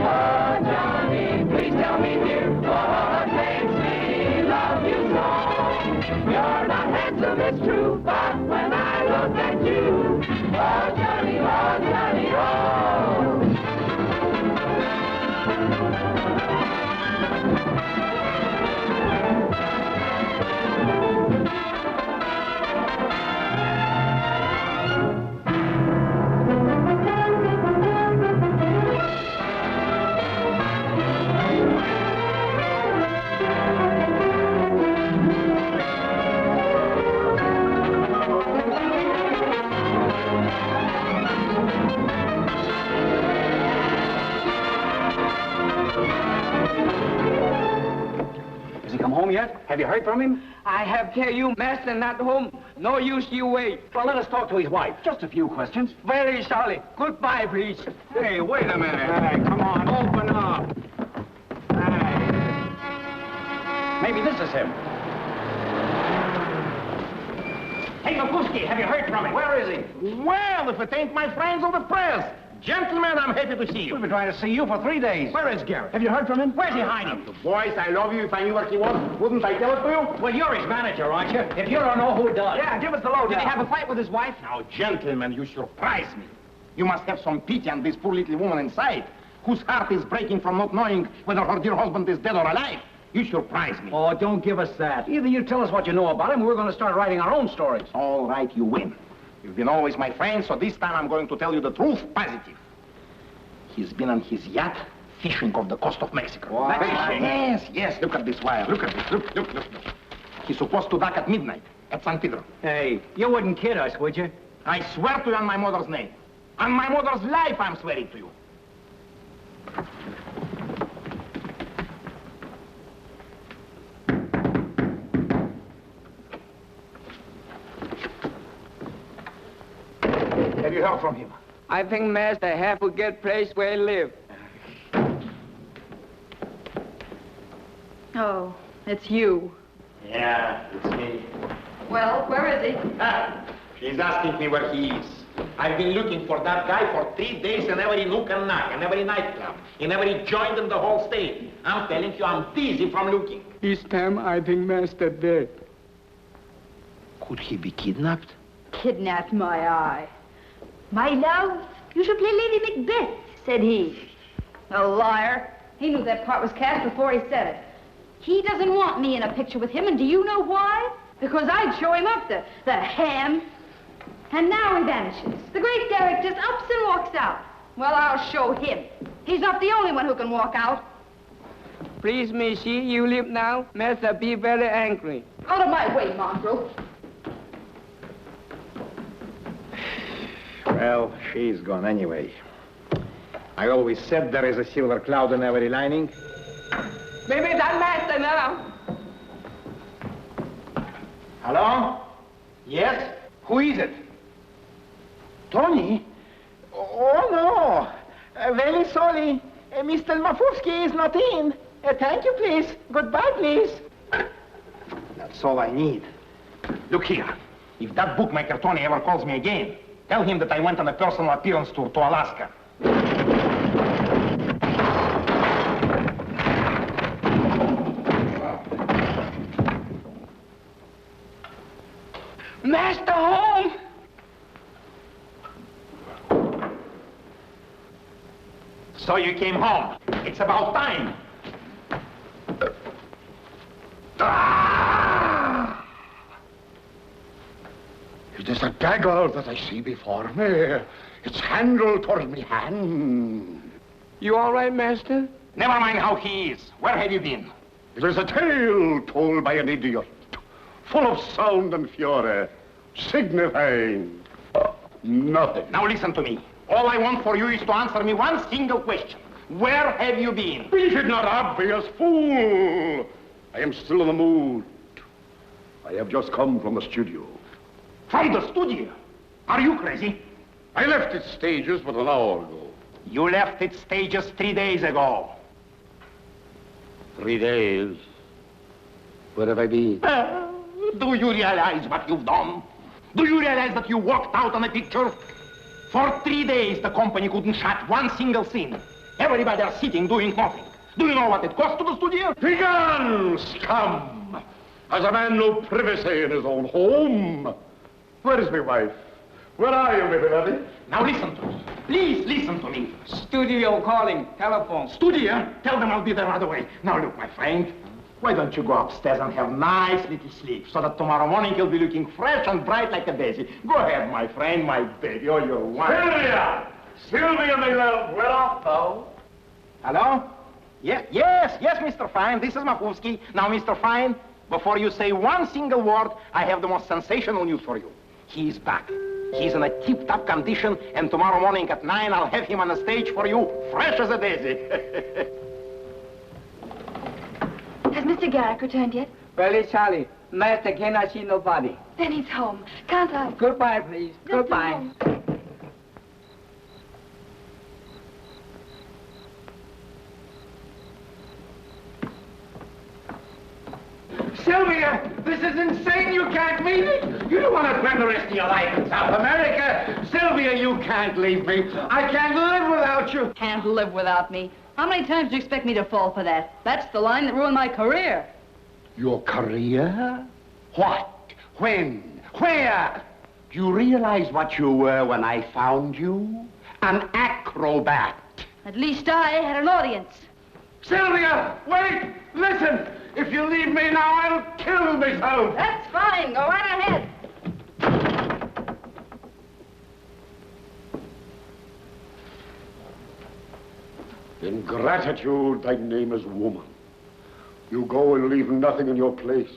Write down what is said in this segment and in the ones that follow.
Oh, Johnny, please tell me, dear, what makes me love you so? You're not handsome, it's true, but when I look at you, oh, Johnny, oh. Home yet? Have you heard from him? I have tell you, master not home. No use you wait. Well, let us talk to his wife. Just a few questions. Very sorry. Goodbye, please. Hey, wait a minute. Hey, come on, open up. Hey. Maybe this is him. Hey, Mapuski, have you heard from him? Where is he? Well, if it ain't my friends of the press. Gentlemen, I'm happy to see you. We've been trying to see you for 3 days. Where is Garrett? Have you heard from him? Where's he hiding? Boys, I love you. If I knew where he was, wouldn't I tell it to you? Well, you're his manager, aren't you? If you don't know, who does? Yeah, give us the lowdown. Did he have a fight with his wife? Now, gentlemen, you surprise me. You must have some pity on this poor little woman inside, whose heart is breaking from not knowing whether her dear husband is dead or alive. You surprise me. Oh, don't give us that. Either you tell us what you know about him, or we're going to start writing our own stories. All right, you win. You've been always my friend, so this time I'm going to tell you the truth, positive. He's been on his yacht fishing off the coast of Mexico. What? Fishing? Yes. Look at this wire. Look at this. Look. He's supposed to dock at midnight at San Pedro. Hey, you wouldn't kid us, would you? I swear to you on my mother's name. On my mother's life, I'm swearing to you. Have you heard from him? I think master have to get place where he live. Oh, it's you. Yeah, it's me. Well, where is he? She's asking me where he is. I've been looking for that guy for 3 days in every nook and nook, in every nightclub, in every joint in the whole state. I'm telling you, I'm dizzy from looking. This time, I think master dead. Could he be kidnapped? Kidnapped my eye. My love, you should play Lady Macbeth, said he. A liar. He knew that part was cast before he said it. He doesn't want me in a picture with him, and do you know why? Because I'd show him up, the ham. And now he vanishes. The great Derek just ups and walks out. Well, I'll show him. He's not the only one who can walk out. Please, Missy, you leave now. Master be very angry. Out of my way, mongrel. Well, she's gone anyway. I always said there is a silver cloud in every lining. Maybe that master now. Hello? Yes? Who is it? Tony? Oh, no. Very sorry. Mr. Mafufsky is not in. Thank you, please. Goodbye, please. That's all I need. Look here. If that bookmaker Tony ever calls me again, tell him that I went on a personal appearance tour to Alaska. Master home! So you came home. It's about time. It is a dagger that I see before me. Its handle toward me hand. You all right, master? Never mind how he is. Where have you been? It is a tale told by an idiot, full of sound and fury, signifying nothing. Now listen to me. All I want for you is to answer me one single question. Where have you been? Be it not obvious, fool! I am still in the mood. I have just come from the studio. From the studio? Are you crazy? I left its stages but an hour ago. You left its stages 3 days ago. 3 days? Where have I been? Do you realize what you've done? Do you realize that you walked out on a picture? For 3 days, the company couldn't shot one single scene. Everybody are sitting doing nothing. Do you know what it costs to the studio? Begone, scum! Has a man no privacy in his own home? Where is my wife? Where are you, my beloved? Now listen to me. Please listen to me. Studio calling. Telephone. Studio? Tell them I'll be there right away. Now look, my friend. Why don't you go upstairs and have nice little sleep so that tomorrow morning you'll be looking fresh and bright like a daisy. Go ahead, my friend, my baby. Oh, you're wonderful. Sylvia! Sylvia, my love, where art thou? Hello? Yes, Mr. Fine. This is Mafufsky. Now, Mr. Fine, before you say one single word, I have the most sensational news for you. He's back. He's in a tip-top condition, and tomorrow morning at 9, I'll have him on the stage for you, fresh as a daisy. Has Mr. Garrick returned yet? Very sorry. Master cannot see nobody. Then he's home. Can't I? Goodbye, please. Just Goodbye. a moment. Sylvia, this is insane. You can't leave me. You don't want to spend the rest of your life in South America. Sylvia, you can't leave me. I can't live without you. Can't live without me. How many times do you expect me to fall for that? That's the line that ruined my career. Your career? What? When? Where? Do you realize what you were when I found you? An acrobat. At least I had an audience. Sylvia, wait, listen. If you leave me now, I'll kill myself. That's fine. Go right ahead. Ingratitude, thy name is woman. You go and leave nothing in your place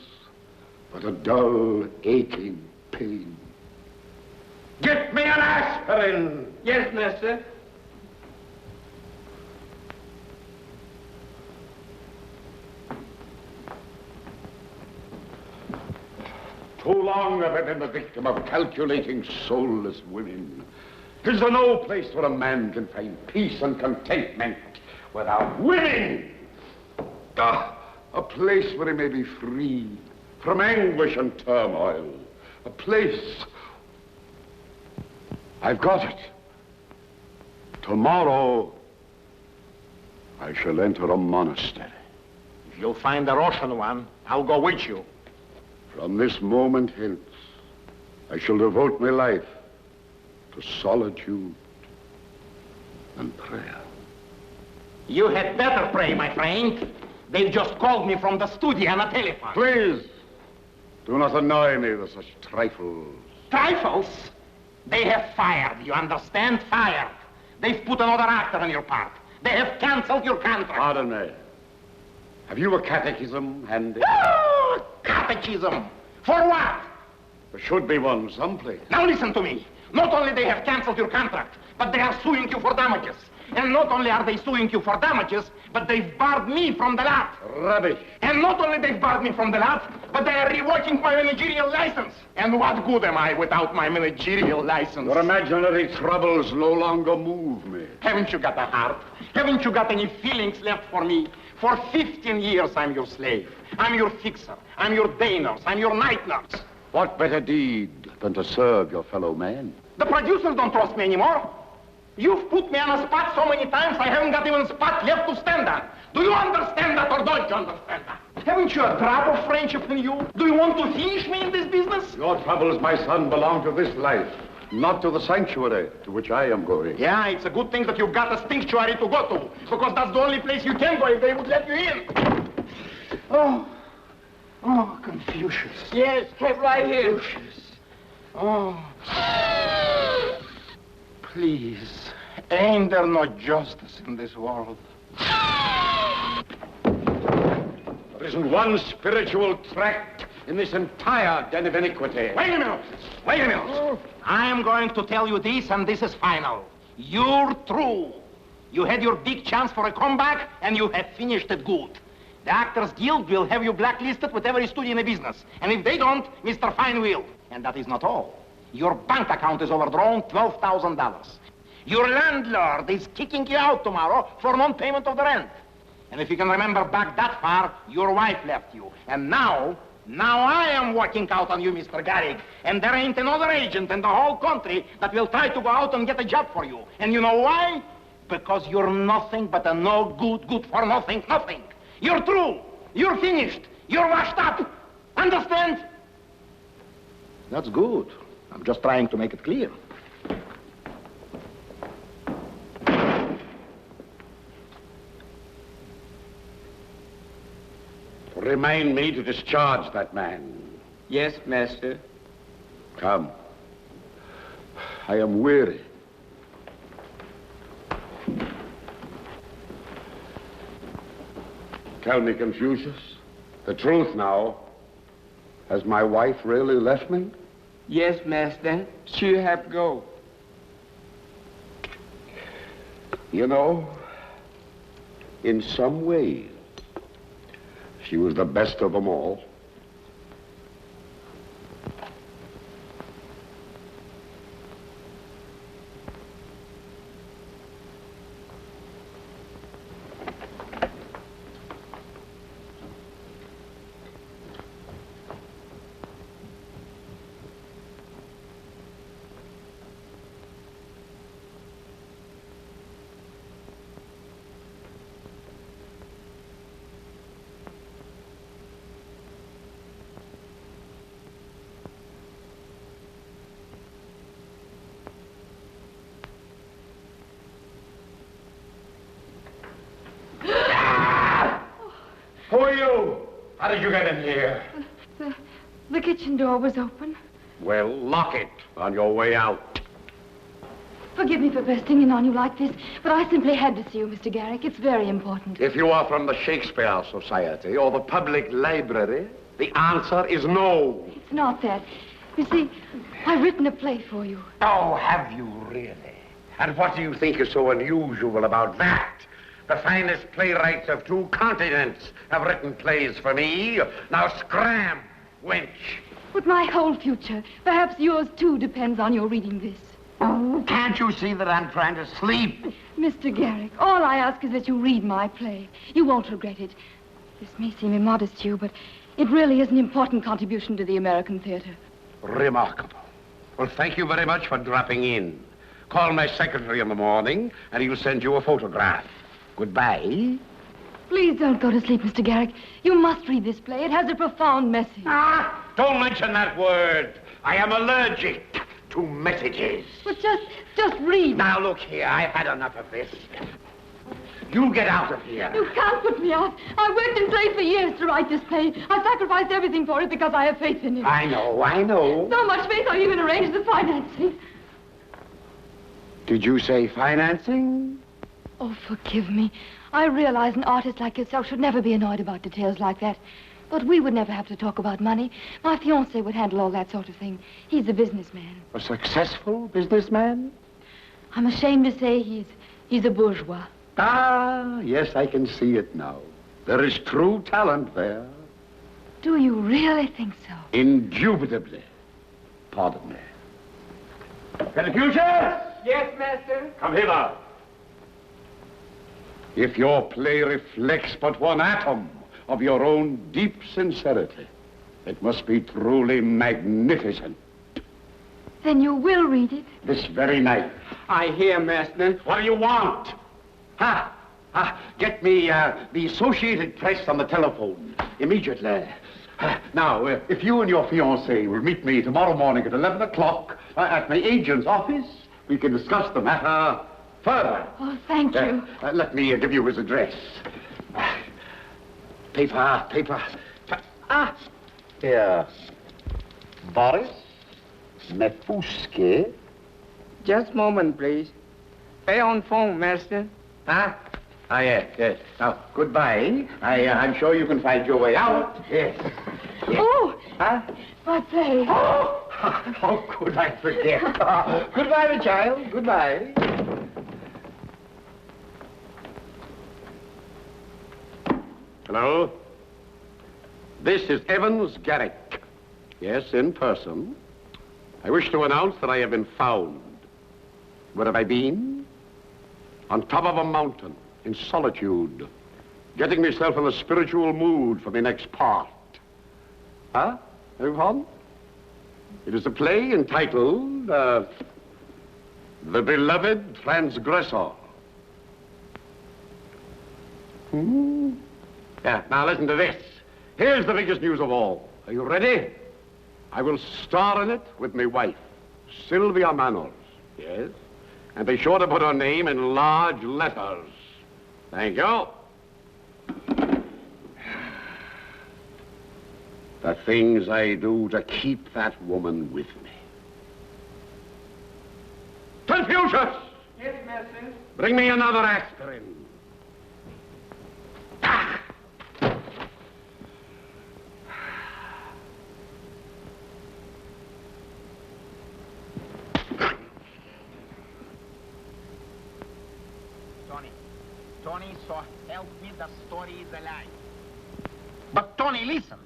but a dull, aching pain. Get me an aspirin. Yes, mister. Too long have I been the victim of calculating, soulless women. Is there no place where a man can find peace and contentment without women? A place where he may be free from anguish and turmoil. A place... I've got it. Tomorrow, I shall enter a monastery. If you'll find a Russian one, I'll go with you. From this moment hence, I shall devote my life to solitude and prayer. You had better pray, my friend. They've just called me from the studio on a telephone. Please, do not annoy me with such trifles. Trifles? They have fired, you understand? Fired. They've put another actor in your part. They have canceled your contract. Pardon me. Have you a catechism handy? Oh, catechism. For what? There should be one someplace. Now listen to me. Not only they have canceled your contract, but they are suing you for damages. And not only are they suing you for damages, but they've barred me from the lot. Rubbish. And not only they've barred me from the lot, but they are revoking my managerial license. And what good am I without my managerial license? Your imaginary troubles no longer move me. Haven't you got a heart? Haven't you got any feelings left for me? For 15 years, I'm your slave. I'm your fixer. I'm your day nurse. I'm your night nurse. What better deed than to serve your fellow man? The producers don't trust me anymore. You've put me on a spot so many times, I haven't got even a spot left to stand on. Do you understand that or don't you understand that? Haven't you a drop of friendship in you? Do you want to finish me in this business? Your troubles, my son, belong to this life, not to the sanctuary to which I am going. Yeah, it's a good thing that you've got a sanctuary to go to, because that's the only place you can go if they would let you in. Oh, Confucius. Yes, keep right here. Confucius. Oh. Please, ain't there no justice in this world? There isn't one spiritual tract in this entire den of iniquity. Wait a minute. Wait a minute. I am going to tell you this, and this is final. You're through. You had your big chance for a comeback, and you have finished it good. The Actors Guild will have you blacklisted with every studio in the business. And if they don't, Mr. Fine will. And that is not all. Your bank account is overdrawn $12,000. Your landlord is kicking you out tomorrow for non-payment of the rent. And if you can remember back that far, your wife left you. And now I am working out on you, Mr. Garrick. And there ain't another agent in the whole country that will try to go out and get a job for you. And you know why? Because you're nothing but a no good for nothing. You're through. You're finished. You're washed up. Understand? That's good. I'm just trying to make it clear. Remind me to discharge that man. Yes, master. Come. I am weary. Tell me, Confucius, the truth now. Has my wife really left me? Yes, master. She have go. You know, in some ways, she was the best of them all. Who are you? How did you get in here? The kitchen door was open. Well, lock it on your way out. Forgive me for bursting in on you like this, but I simply had to see you, Mr. Garrick. It's very important. If you are from the Shakespeare Society or the public library, the answer is no. It's not that. You see, I've written a play for you. Oh, have you really? And what do you think is so unusual about that? The finest playwrights of 2 continents have written plays for me. Now scram, wench. But my whole future, perhaps yours too, depends on your reading this. Oh, can't you see that I'm trying to sleep? Mr. Garrick, all I ask is that you read my play. You won't regret it. This may seem immodest to you, but it really is an important contribution to the American theater. Remarkable. Well, thank you very much for dropping in. Call my secretary in the morning, and he'll send you a photograph. Goodbye. Please don't go to sleep, Mr. Garrick. You must read this play. It has a profound message. Ah, don't mention that word. I am allergic to messages. But just read. Now, look here. I've had enough of this. You get out of here. You can't put me out. I worked and played for years to write this play. I sacrificed everything for it because I have faith in it. I know. So much faith I even arranged the financing. Did you say financing? Oh, forgive me. I realize an artist like yourself should never be annoyed about details like that. But we would never have to talk about money. My fiancé would handle all that sort of thing. He's a businessman. A successful businessman? I'm ashamed to say he's a bourgeois. Ah, yes, I can see it now. There is true talent there. Do you really think so? Indubitably. Pardon me. Confucius! Yes, master. Come hither. If your play reflects but one atom of your own deep sincerity, it must be truly magnificent. Then you will read it? This very night. I hear, master. What do you want? Get me the Associated Press on the telephone immediately. Now, if you and your fiancé will meet me tomorrow morning at 11 o'clock at my agent's office, we can discuss the matter further. Oh, thank you. Let me give you his address. Paper. Here. Boris Mefuske. Just a moment, please. Pay on phone, master. Yes. Now, goodbye. I'm sure you can find your way out. Yes. Oh! My play. Oh, how could I forget? Goodbye, my child. Goodbye. Hello? This is Evans Garrick. Yes, in person. I wish to announce that I have been found. Where have I been? On top of a mountain, in solitude, getting myself in a spiritual mood for my next part. Everyone? It is a play entitled, The Beloved Transgressor. Yeah, now listen to this. Here's the biggest news of all. Are you ready? I will star in it with my wife, Sylvia Manners. Yes? And be sure to put her name in large letters. Thank you. The things I do to keep that woman with me. Confucius! Yes, master. Bring me another aspirin. Ah! Tony, so help me, the story is a lie. But Tony, listen.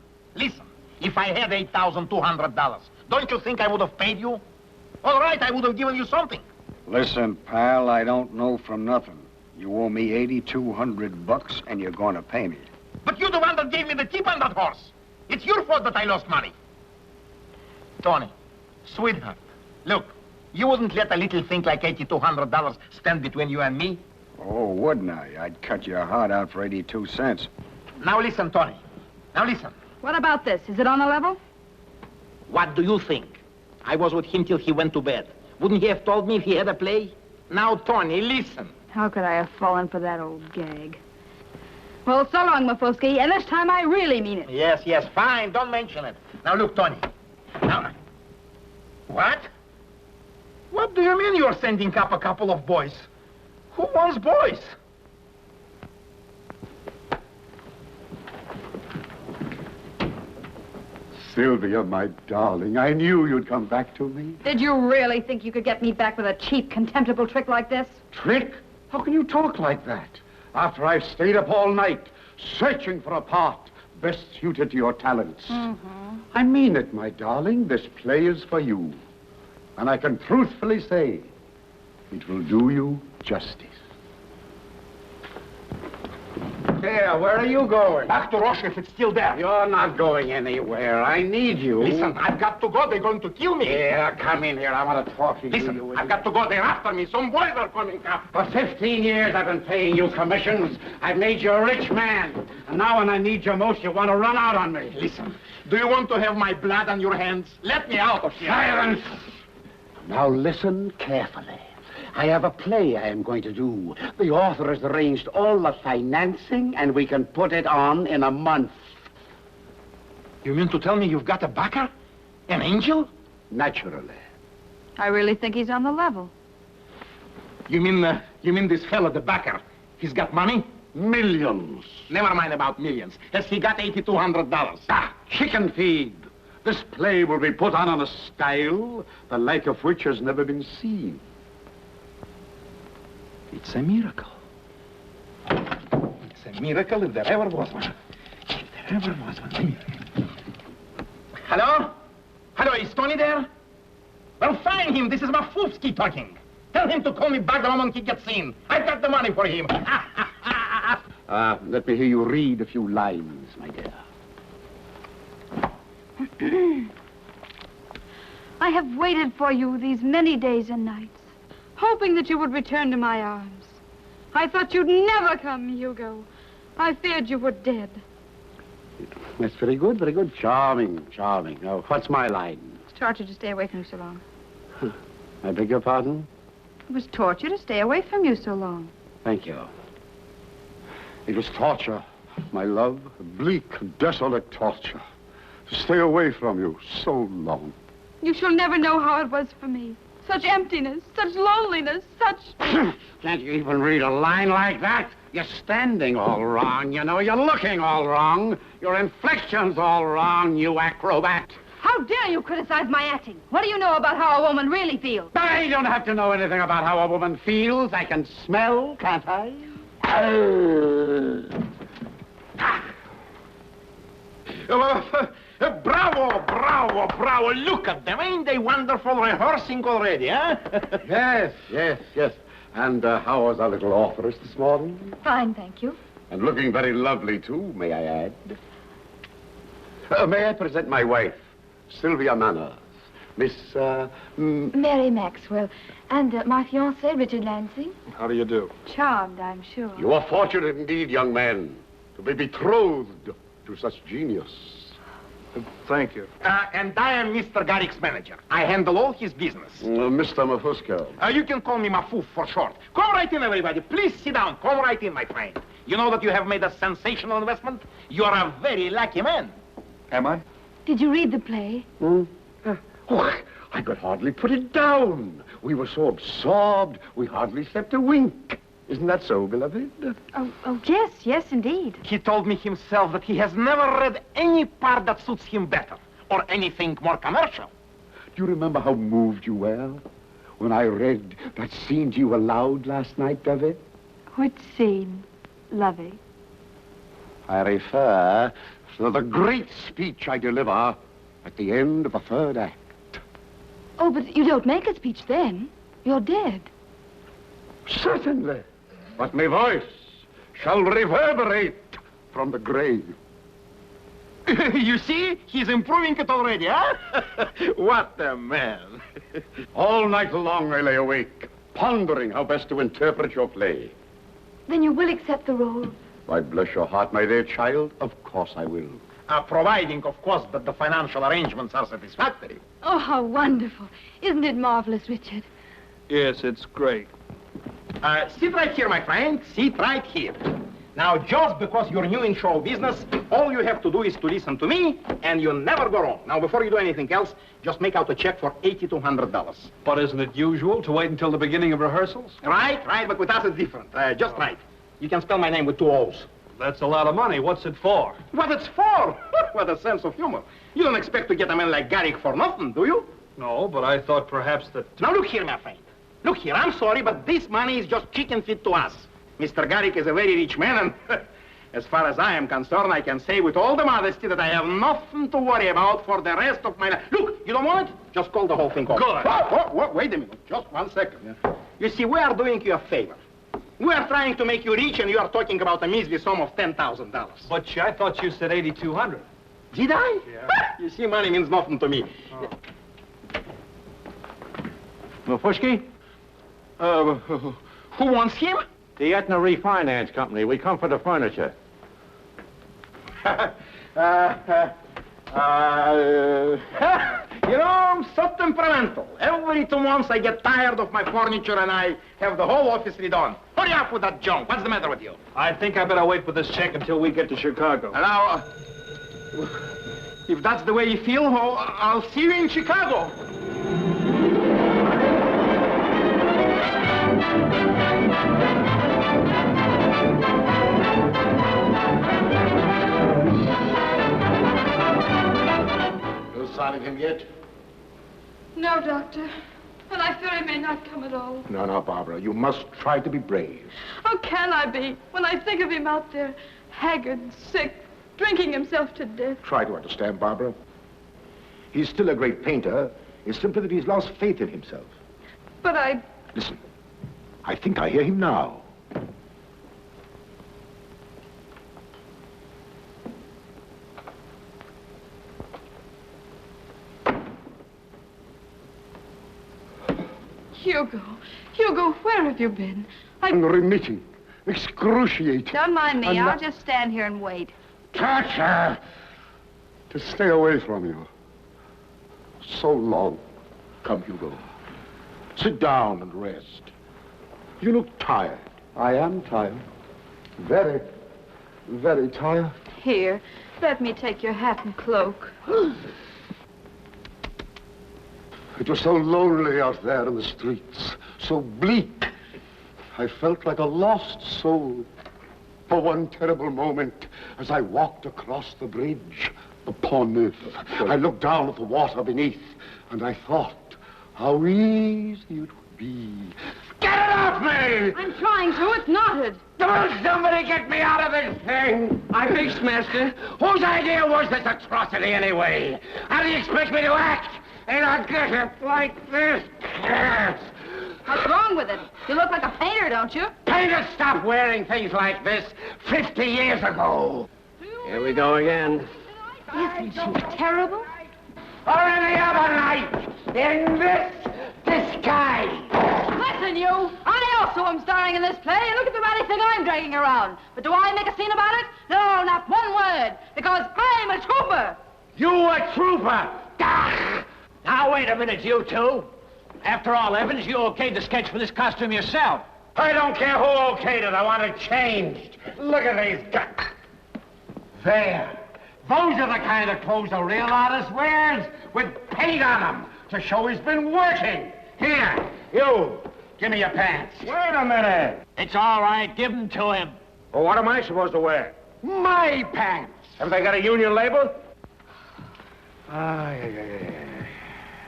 If I had $8,200, don't you think I would have paid you? All right, I would have given you something. Listen, pal, I don't know from nothing. You owe me $8,200 and you're going to pay me. But you're the one that gave me the tip on that horse. It's your fault that I lost money. Tony, sweetheart, look, you wouldn't let a little thing like $8,200 stand between you and me? Oh, wouldn't I? I'd cut your heart out for 82 cents. Now listen, Tony. Now listen. What about this? Is it on the level? What do you think? I was with him till he went to bed. Wouldn't he have told me if he had a play? Now, Tony, listen. How could I have fallen for that old gag? Well, so long, Mafufsky, and this time I really mean it. Yes, fine. Don't mention it. Now, look, Tony. Now, what? What do you mean you're sending up a couple of boys? Who wants boys? Sylvia, my darling, I knew you'd come back to me. Did you really think you could get me back with a cheap, contemptible trick like this? Trick? How can you talk like that? After I've stayed up all night, searching for a part best suited to your talents. I mean it, my darling. This play is for you. And I can truthfully say, it will do you justice. There, where are you going? Back to Russia if it's still there. You're not going anywhere. I need you. Listen, I've got to go. They're going to kill me. Yeah, come in here. I want to talk to you. Listen, I've got to go. They're after me. Some boys are coming up. For 15 years, I've been paying you commissions. I've made you a rich man. And now when I need you most, you want to run out on me. Listen, do you want to have my blood on your hands? Let me out of here. Silence! Now listen carefully. I have a play I am going to do. The author has arranged all the financing, and we can put it on in a month. You mean to tell me you've got a backer? An angel? Naturally. I really think he's on the level. You mean this fella, the backer, he's got money? Millions. Never mind about millions. Has he got $8,200? Ah, chicken feed. This play will be put on in a style the like of which has never been seen. It's a miracle. It's a miracle if there ever was one. If there ever was one. Hello? Hello, is Tony there? Well, find him. This is Mafufsky talking. Tell him to call me back the moment he gets in. I've got the money for him. Let me hear you read a few lines, my dear. I have waited for you these many days and nights, hoping that you would return to my arms. I thought you'd never come, Hugo. I feared you were dead. That's very good, very good. Charming, charming. Now, what's my line? It's torture to stay away from you so long. I beg your pardon? It was torture to stay away from you so long. Thank you. It was torture, my love. Bleak, desolate torture. To stay away from you so long. You shall never know how it was for me. Such emptiness, such loneliness, such... Can't you even read a line like that? You're standing all wrong, you know. You're looking all wrong. Your inflection's all wrong, you acrobat. How dare you criticize my acting? What do you know about how a woman really feels? I don't have to know anything about how a woman feels. I can smell, can't I? Bravo, bravo, bravo. Look at them. Ain't they wonderful rehearsing already, huh? Yes, yes, yes. And how was our little authoress this morning? Fine, thank you. And looking very lovely, too, may I add. May I present my wife, Sylvia Manners, Miss, Mary Maxwell. And my fiancé, Richard Lansing. How do you do? Charmed, I'm sure. You are fortunate indeed, young man, to be betrothed to such genius. Thank you. And I am Mr. Garrick's manager. I handle all his business. Mr. Mafuska. You can call me Mafuf for short. Come right in, everybody. Please sit down. Come right in, my friend. You know that you have made a sensational investment? You are a very lucky man. Am I? Did you read the play? Oh, I could hardly put it down. We were so absorbed, we hardly slept a wink. Isn't that so, beloved? Oh, yes, indeed. He told me himself that he has never read any part that suits him better, or anything more commercial. Do you remember how moved you were when I read that scene to you aloud last night, David? Which scene, lovey? I refer to the great speech I deliver at the end of the third act. Oh, but you don't make a speech then. You're dead. Certainly. But my voice shall reverberate from the grave. You see? He's improving it already, huh? What a man. All night long I lay awake, pondering how best to interpret your play. Then you will accept the role? Why, bless your heart, my dear child, of course I will. Providing, of course, that the financial arrangements are satisfactory. Oh, how wonderful. Isn't it marvelous, Richard? Yes, it's great. Sit right here, my friend. Sit right here. Now, just because you're new in show business, all you have to do is to listen to me, and you never go wrong. Now, before you do anything else, just make out a check for $8,200. But isn't it usual to wait until the beginning of rehearsals? Right, but with us it's different. Just right. You can spell my name with 2 O's. That's a lot of money. What's it for? What it's for? What a sense of humor. You don't expect to get a man like Garrick for nothing, do you? No, but I thought perhaps that... Now, look here, my friend. Look here, I'm sorry, but this money is just chicken feed to us. Mr. Garrick is a very rich man, and as far as I am concerned, I can say with all the modesty that I have nothing to worry about for the rest of my life. Look, you don't want it? Just call the whole thing off. Good. Wait a minute. Just 1 second. You see, we are doing you a favor. We are trying to make you rich, and you are talking about a measly sum of $10,000. But I thought you said 8,200. Did I? Yeah. You see, money means nothing to me. Mafuski? Who wants him? The Aetna Refinance Company. We come for the furniture. You know, I'm so temperamental. Every 2 months I get tired of my furniture and I have the whole office redone. Hurry up with that junk. What's the matter with you? I think I better wait for this check until we get to Chicago. Now, if that's the way you feel, I'll see you in Chicago. No sign of him yet? No, Doctor. And I fear he may not come at all. No, Barbara, you must try to be brave. How can I be when I think of him out there, haggard, sick, drinking himself to death? Try to understand, Barbara. He's still a great painter. It's simply that he's lost faith in himself. But I... Listen, I think I hear him now. Hugo, where have you been? Unremitting, excruciating. Don't mind me. I'll just stand here and wait. Torture! To stay away from you. So long. Come, Hugo. Sit down and rest. You look tired. I am tired. Very, very tired. Here, let me take your hat and cloak. It was so lonely out there in the streets, so bleak. I felt like a lost soul. For one terrible moment, as I walked across the bridge, the Pont Neuf, I looked down at the water beneath, and I thought how easy it would be. Get it off me! I'm trying to. It's knotted. Don't somebody get me out of this thing! I fixed, Master. Whose idea was this atrocity, anyway? How do you expect me to act? And I get it like this. What's wrong with it? You look like a painter, don't you? Painters stopped wearing things like this 50 years ago. Here we go again. Isn't she terrible? or any other night in this disguise. Listen, you. I also am starring in this play, and look at the ratty thing I'm dragging around. But do I make a scene about it? No, not one word, because I'm a trooper. You a trooper? Gah! Now, wait a minute, you two. After all, Evans, you okayed the sketch for this costume yourself. I don't care who okayed it. I want it changed. Look at these guys. There. Those are the kind of clothes a real artist wears, with paint on them, to show he's been working. Here, you, give me your pants. Wait a minute. It's all right. Give them to him. Well, what am I supposed to wear? My pants. Have they got a union label?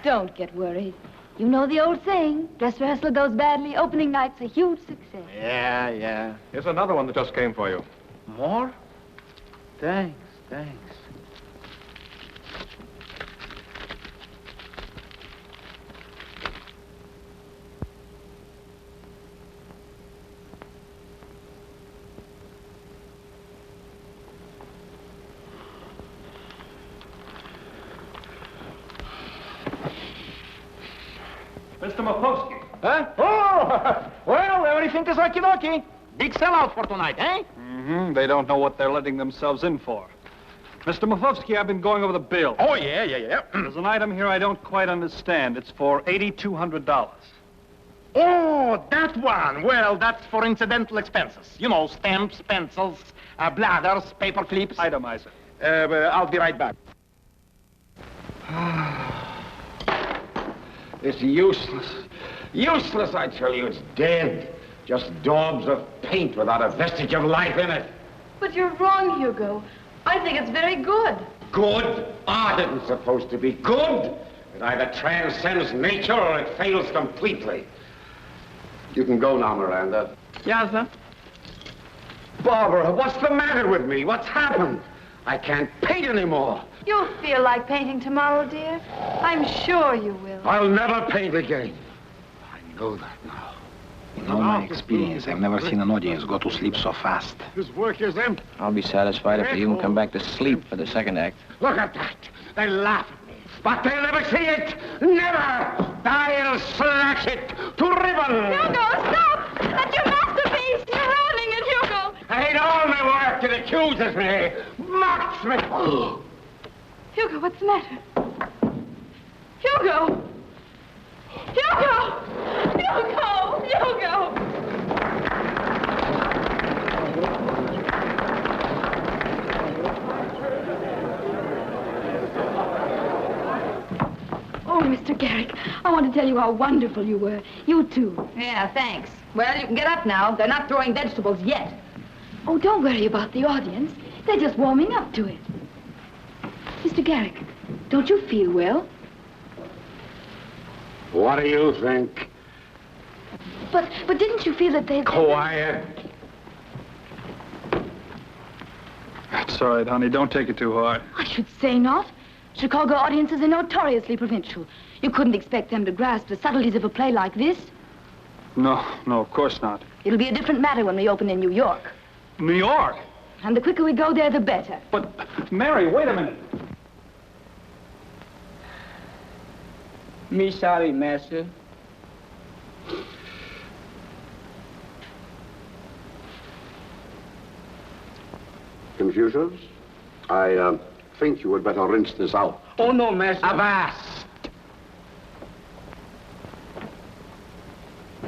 Don't get worried. You know the old saying, dress rehearsal goes badly, opening night's a huge success. Yeah. Here's another one that just came for you. More? Thanks. Mr. Mapovsky. Huh? Oh, well, everything is okie-dokie. Big sellout for tonight, eh? Mm-hmm. They don't know what they're letting themselves in for. Mr. Mapovsky, I've been going over the bill. Oh, yeah. There's an item here I don't quite understand. It's for $8,200. Oh, that one. Well, that's for incidental expenses. You know, stamps, pencils, bladders, paper clips. Itemize it. I'll be right back. It's useless. Useless, I tell you. It's dead. Just daubs of paint without a vestige of life in it. But you're wrong, Hugo. I think it's very good. Good? Art isn't supposed to be good. It either transcends nature or it fails completely. You can go now, Miranda. Yes, sir. Barbara, what's the matter with me? What's happened? I can't paint anymore. You'll feel like painting tomorrow, dear. I'm sure you will. I'll never paint again. I know that now. In all my experience, I've never seen an audience go to sleep so fast. His work is empty. I'll be satisfied if they even come back to sleep for the second act. Look at that. They laugh at me. But they'll never see it. Never. I'll slash it to ribbons. Hugo, stop! That's your masterpiece! You're ruining it, Hugo! I hate all my work that accuses me, mocks me. Hugo, what's the matter? Hugo! Hugo! Hugo! Oh, Mr. Garrick, I want to tell you how wonderful you were. You too. Yeah, thanks. Well, you can get up now. They're not throwing vegetables yet. Oh, don't worry about the audience. They're just warming up to it. Mr. Garrick, don't you feel well? What do you think? But didn't you feel that they... Quiet. That's all right, honey. Don't take it too hard. I should say not. Chicago audiences are notoriously provincial. You couldn't expect them to grasp the subtleties of a play like this. No, of course not. It'll be a different matter when we open in New York. New York? And the quicker we go there, the better. But, Mary, wait a minute. Me sorry, master. Confucius, I think you would better rinse this out. Oh, no, master. Avast!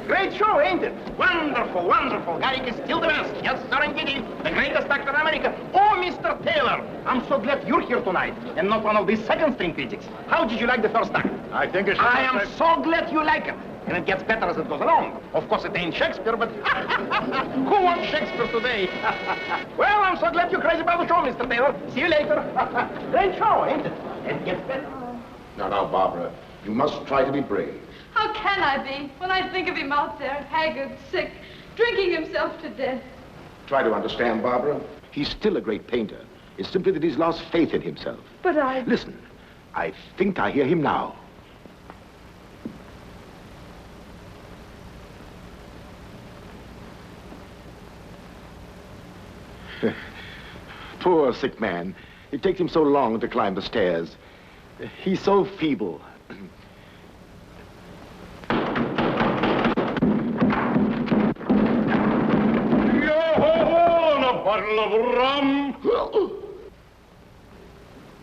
Great show, ain't it? Wonderful, wonderful. Garrick is still the best. Yes, sir, indeed. The greatest actor in America. Oh, Mr. Taylor, I'm so glad you're here tonight, and not one of these second-string critics. How did you like the first act? I think it's... I am so glad you like it. And it gets better as it goes along. Of course, it ain't Shakespeare, but who wants Shakespeare today? Well, I'm so glad you're crazy about the show, Mr. Taylor. See you later. Great show, ain't it? It gets better. Now, Barbara, you must try to be brave. How can I be when I think of him out there, haggard, sick, drinking himself to death? Try to understand, Barbara. He's still a great painter. It's simply that he's lost faith in himself. But I... Listen, I think I hear him now. Poor sick man. It takes him so long to climb the stairs. He's so feeble. Yo-ho-ho, and a bottle of rum.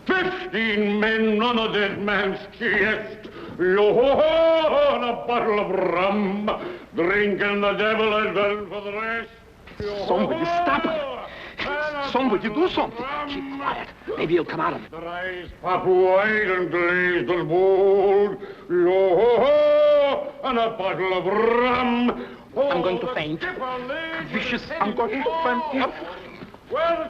15 men on a dead man's chest. Yo-ho-ho, and a bottle of rum. Drinking the devil and well for the rest. Somebody stop her. Somebody do something. Keep quiet. Maybe he'll come out of it. Their eyes pop wide and glazed and bold. Yo-ho-ho, and a bottle of rum. I'm going to faint. Vicious, I'm going to faint. Well,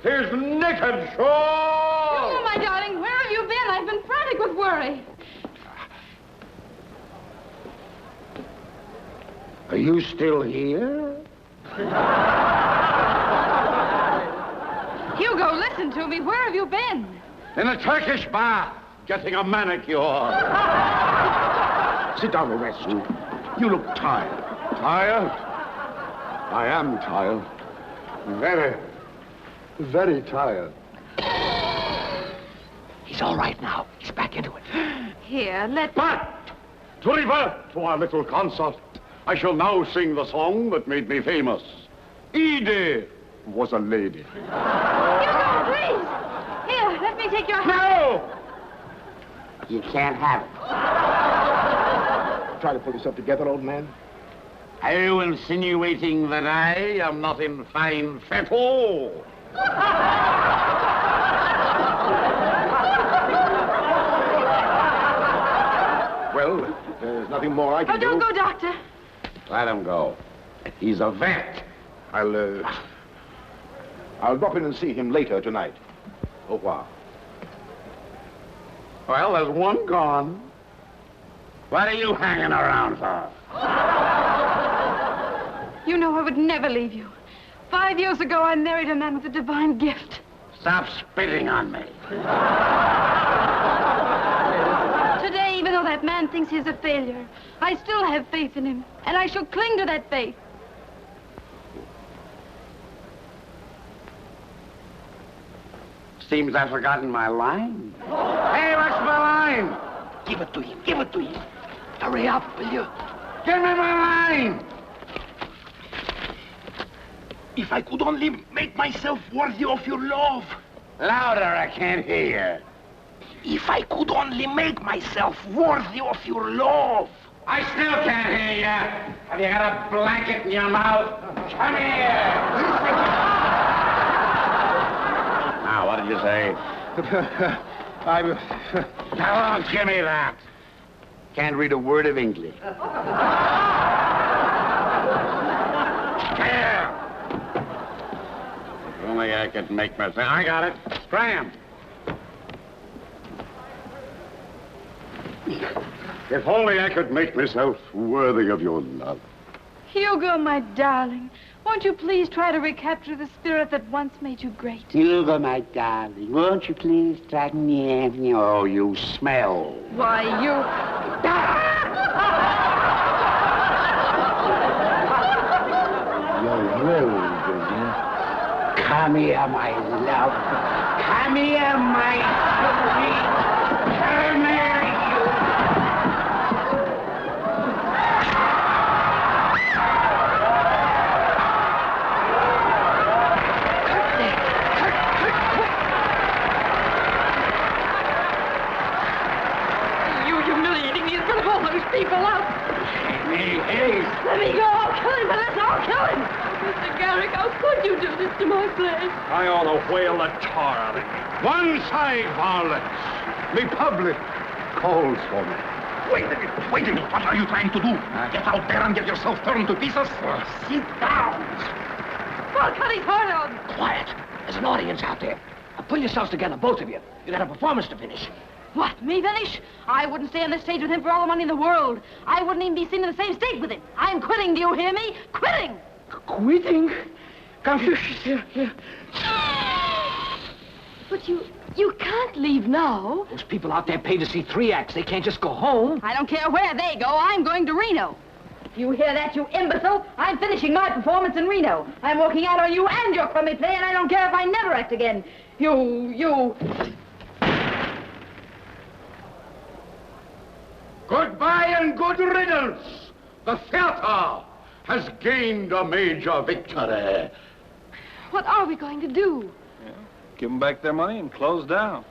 his naked soul. Oh, my darling, where have you been? I've been frantic with worry. Are you still here? Hugo, listen to me. Where have you been? In a Turkish bath, getting a manicure. Sit down and rest. You look tired. Tired? I am tired. Very, very tired. He's all right now. He's back into it. Here, let me... But, to revert to our little concert, I shall now sing the song that made me famous. Edie was a lady. Hugo, please! Here, let me take your hand. No! You can't have it. Try to pull yourself together, old man. Are you insinuating that I am not in fine fettle? Well, there's nothing more I can do. Oh, don't go, Doctor. Let him go. He's a vet. I'll drop in and see him later tonight. Au revoir. Well, there's one gone. What are you hanging around for? You know I would never leave you. 5 years ago, I married a man with a divine gift. Stop spitting on me. Today, even though that man thinks he's a failure, I still have faith in him, and I shall cling to that faith. Seems I've forgotten my line. Hey, what's my line? Give it to him. Give it to him. Hurry up, will you? Give me my line! If I could only make myself worthy of your love. Louder, I can't hear. If I could only make myself worthy of your love. I still can't hear you. Have you got a blanket in your mouth? Come here! Now, what did you say? Come on, give me that. Can't read a word of English. Here! If only I could make myself... I got it. Scram! If only I could make myself worthy of your love. Hugo, my darling, won't you please try to recapture the spirit that once made you great? Hugo, my darling, won't you please try me? Oh, you smell. Why, you... You're rude, Virginia. Come here, my love. Come here, my sweet. Come here, people out. Hey. Let me go. I'll kill him, Vanessa. I'll kill him. Mr. Garrick, how could you do this to my place? I ought to whale the tar out of you. One side, varlets. The public calls for me. Wait a minute. What are you trying to do? Get out there and get yourself turned to pieces? Sit down. I'll cut his heart out. Quiet. There's an audience out there. Now pull yourselves together, both of you. You got a performance to finish. What, me finish? I wouldn't stay on this stage with him for all the money in the world. I wouldn't even be seen in the same state with him. I'm quitting, do you hear me? Quitting! Quitting? Confucius, here. But you can't leave now. Those people out there pay to see 3 acts. They can't just go home. I don't care where they go. I'm going to Reno. You hear that, you imbecile? I'm finishing my performance in Reno. I'm walking out on you and your crummy play, and I don't care if I never act again. You... Goodbye and good riddance. The theater has gained a major victory. What are we going to do? Give them back their money and close down.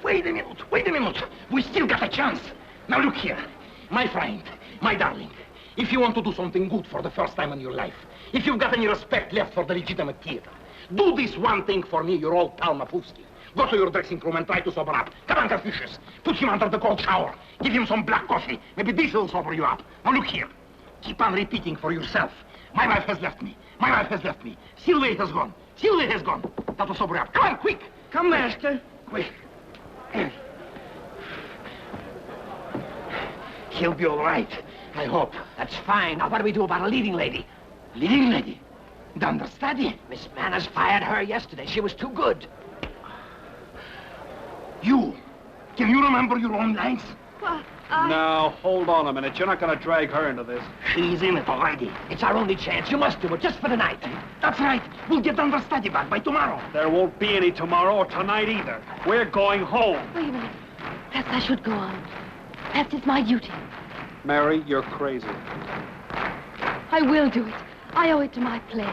Wait a minute. We still got a chance. Now look here. My friend, my darling, if you want to do something good for the first time in your life, if you've got any respect left for the legitimate theater, do this one thing for me, your old pal Mafufsky. Go to your dressing room and try to sober up. Come on, Confucius. Put him under the cold shower. Give him some black coffee. Maybe this will sober you up. Now look here. Keep on repeating for yourself. My wife has left me. My wife has left me. Sylvie has gone. Sylvie has gone. That will sober you up. Come on, quick. Come, master. Quick. He'll be all right, I hope. That's fine. Now, what do we do about a leading lady? Leading lady? The understudy? Miss Manners fired her yesterday. She was too good. You? Can you remember your own lines? Well, Now, hold on a minute. You're not going to drag her into this. She's in it already. It's our only chance. You must do it, just for tonight. That's right. We'll get the understudy back by tomorrow. There won't be any tomorrow or tonight either. We're going home. wait a minute. Perhaps I should go on. Perhaps it's my duty. Mary, you're crazy. I will do it. I owe it to my play.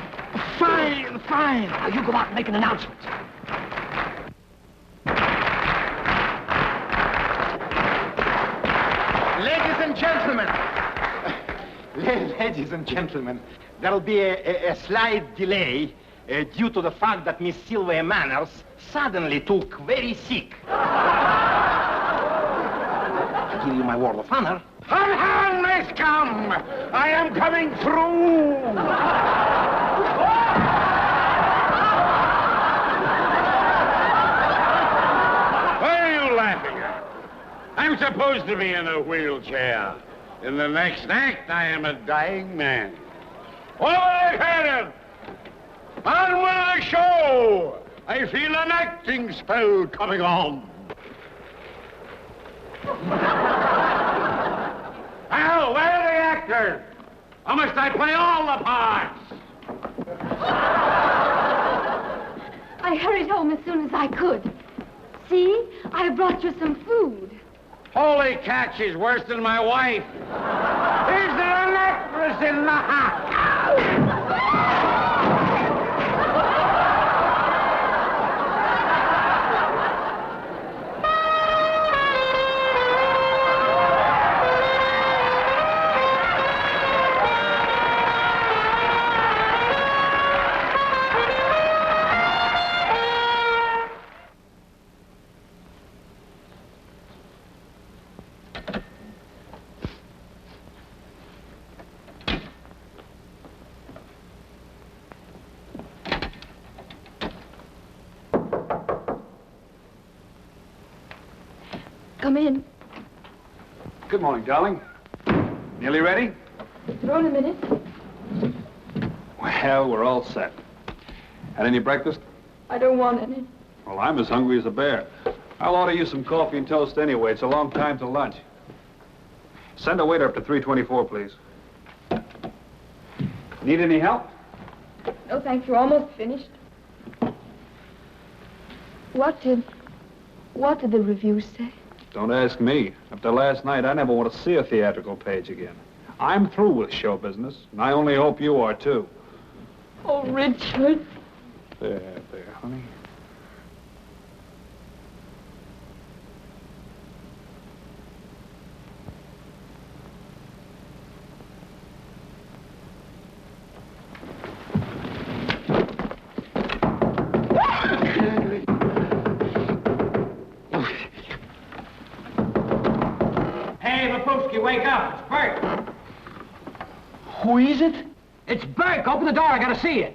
Fine. Now, you go out and make an announcement. Ladies and gentlemen, there'll be a slight delay due to the fact that Miss Sylvia Manners suddenly took very sick. I give you my word of honor. Unhand may come! I am coming through! What are you laughing at? I'm supposed to be in a wheelchair. In the next act, I am a dying man. Over the curtain! On with the show! I feel an acting spell coming on. Well, where are the actors? Or must I play all the parts? I hurried home as soon as I could. See, I brought you some food. Holy cat, she's worse than my wife. Is there an actress in the house? Come in. Good morning, darling. Nearly ready? Throw in a minute. Well, we're all set. Had any breakfast? I don't want any. Well, I'm as hungry as a bear. I'll order you some coffee and toast anyway. It's a long time to lunch. Send a waiter up to 324, please. Need any help? No, thanks. You're almost finished. What did the review say? Don't ask me. After last night, I never want to see a theatrical page again. I'm through with show business, and I only hope you are, too. Oh, Richard. There, honey. Hey, Mafufsky, wake up. It's Burke. Who is it? It's Burke. Open the door. I gotta see you.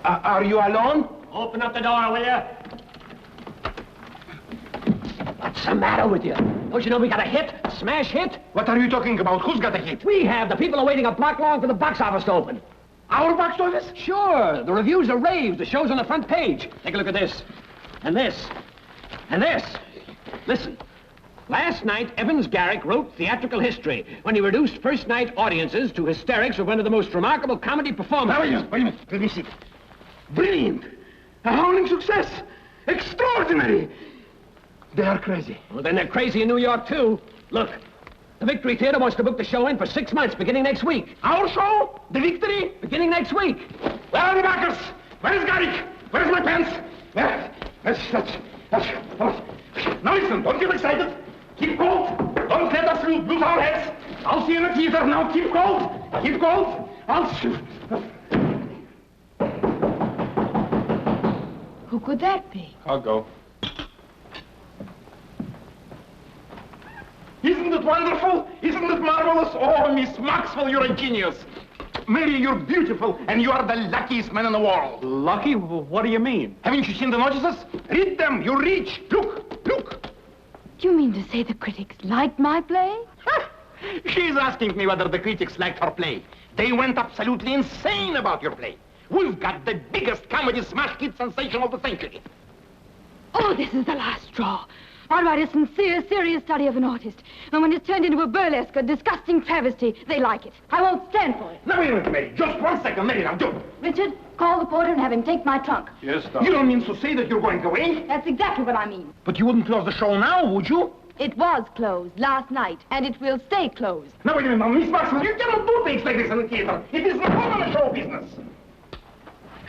Are you alone? Open up the door, will you? What's the matter with you? Don't you know we got a hit? A smash hit? What are you talking about? Who's got a hit? We have. The people are waiting a block long for the box office to open. Our box office? Sure. The reviews are raved. The show's on the front page. Take a look at this. And this. And this. Listen. Last night, Evans Garrick wrote theatrical history when he reduced first-night audiences to hysterics with one of the most remarkable comedy performances. Wait a minute. Let me see. Brilliant. A howling success. Extraordinary. They are crazy. Well, then they're crazy in New York, too. Look, the Victory Theater wants to book the show in for 6 months, beginning next week. Our show? The Victory? Beginning next week. Where are the backers? Where is Garrick? Where is my pants? That's... Now listen, don't get excited. Keep cold. Don't let us lose our heads. I'll see you in the theater. Now keep cold. Keep cold. I'll see. Who could that be? I'll go. Isn't it wonderful? Isn't it marvelous? Oh, Miss Maxwell, you're a genius. Mary, you're beautiful, and you are the luckiest man in the world. Lucky? What do you mean? Haven't you seen the notices? Read them. You're rich. Look, look. Do you mean to say the critics liked my play? She's asking me whether the critics liked her play. They went absolutely insane about your play. We've got the biggest comedy smash hit sensation of the century. Oh, this is the last straw. I write a sincere, serious study of an artist. And when it's turned into a burlesque, a disgusting travesty, they like it. I won't stand for it. Now, wait a minute, Mary. Just 1 second, Mary. Now, do it. Richard, call the porter and have him take my trunk. Yes, Doctor. You don't mean to say that you're going away? That's exactly what I mean. But you wouldn't close the show now, would you? It was closed last night, and it will stay closed. Now, wait a minute, now, Miss Maxwell, you cannot do things like this in the theater. It is not part of the show business.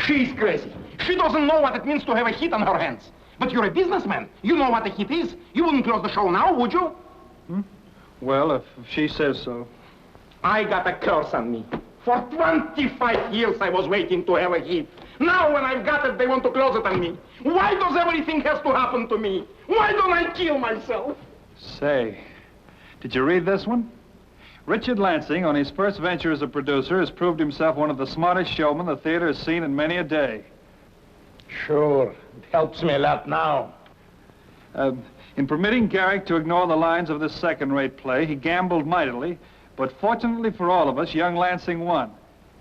She's crazy. She doesn't know what it means to have a hit on her hands. But you're a businessman. You know what a hit is. You wouldn't close the show now, would you? Well, if she says so. I got a curse on me. For 25 years I was waiting to have a hit. Now when I've got it, they want to close it on me. Why does everything has to happen to me? Why don't I kill myself? Say, did you read this one? Richard Lansing, on his first venture as a producer, has proved himself one of the smartest showmen the theater has seen in many a day. Sure. It helps me a lot now. In permitting Garrick to ignore the lines of this second-rate play, he gambled mightily, but fortunately for all of us, young Lansing won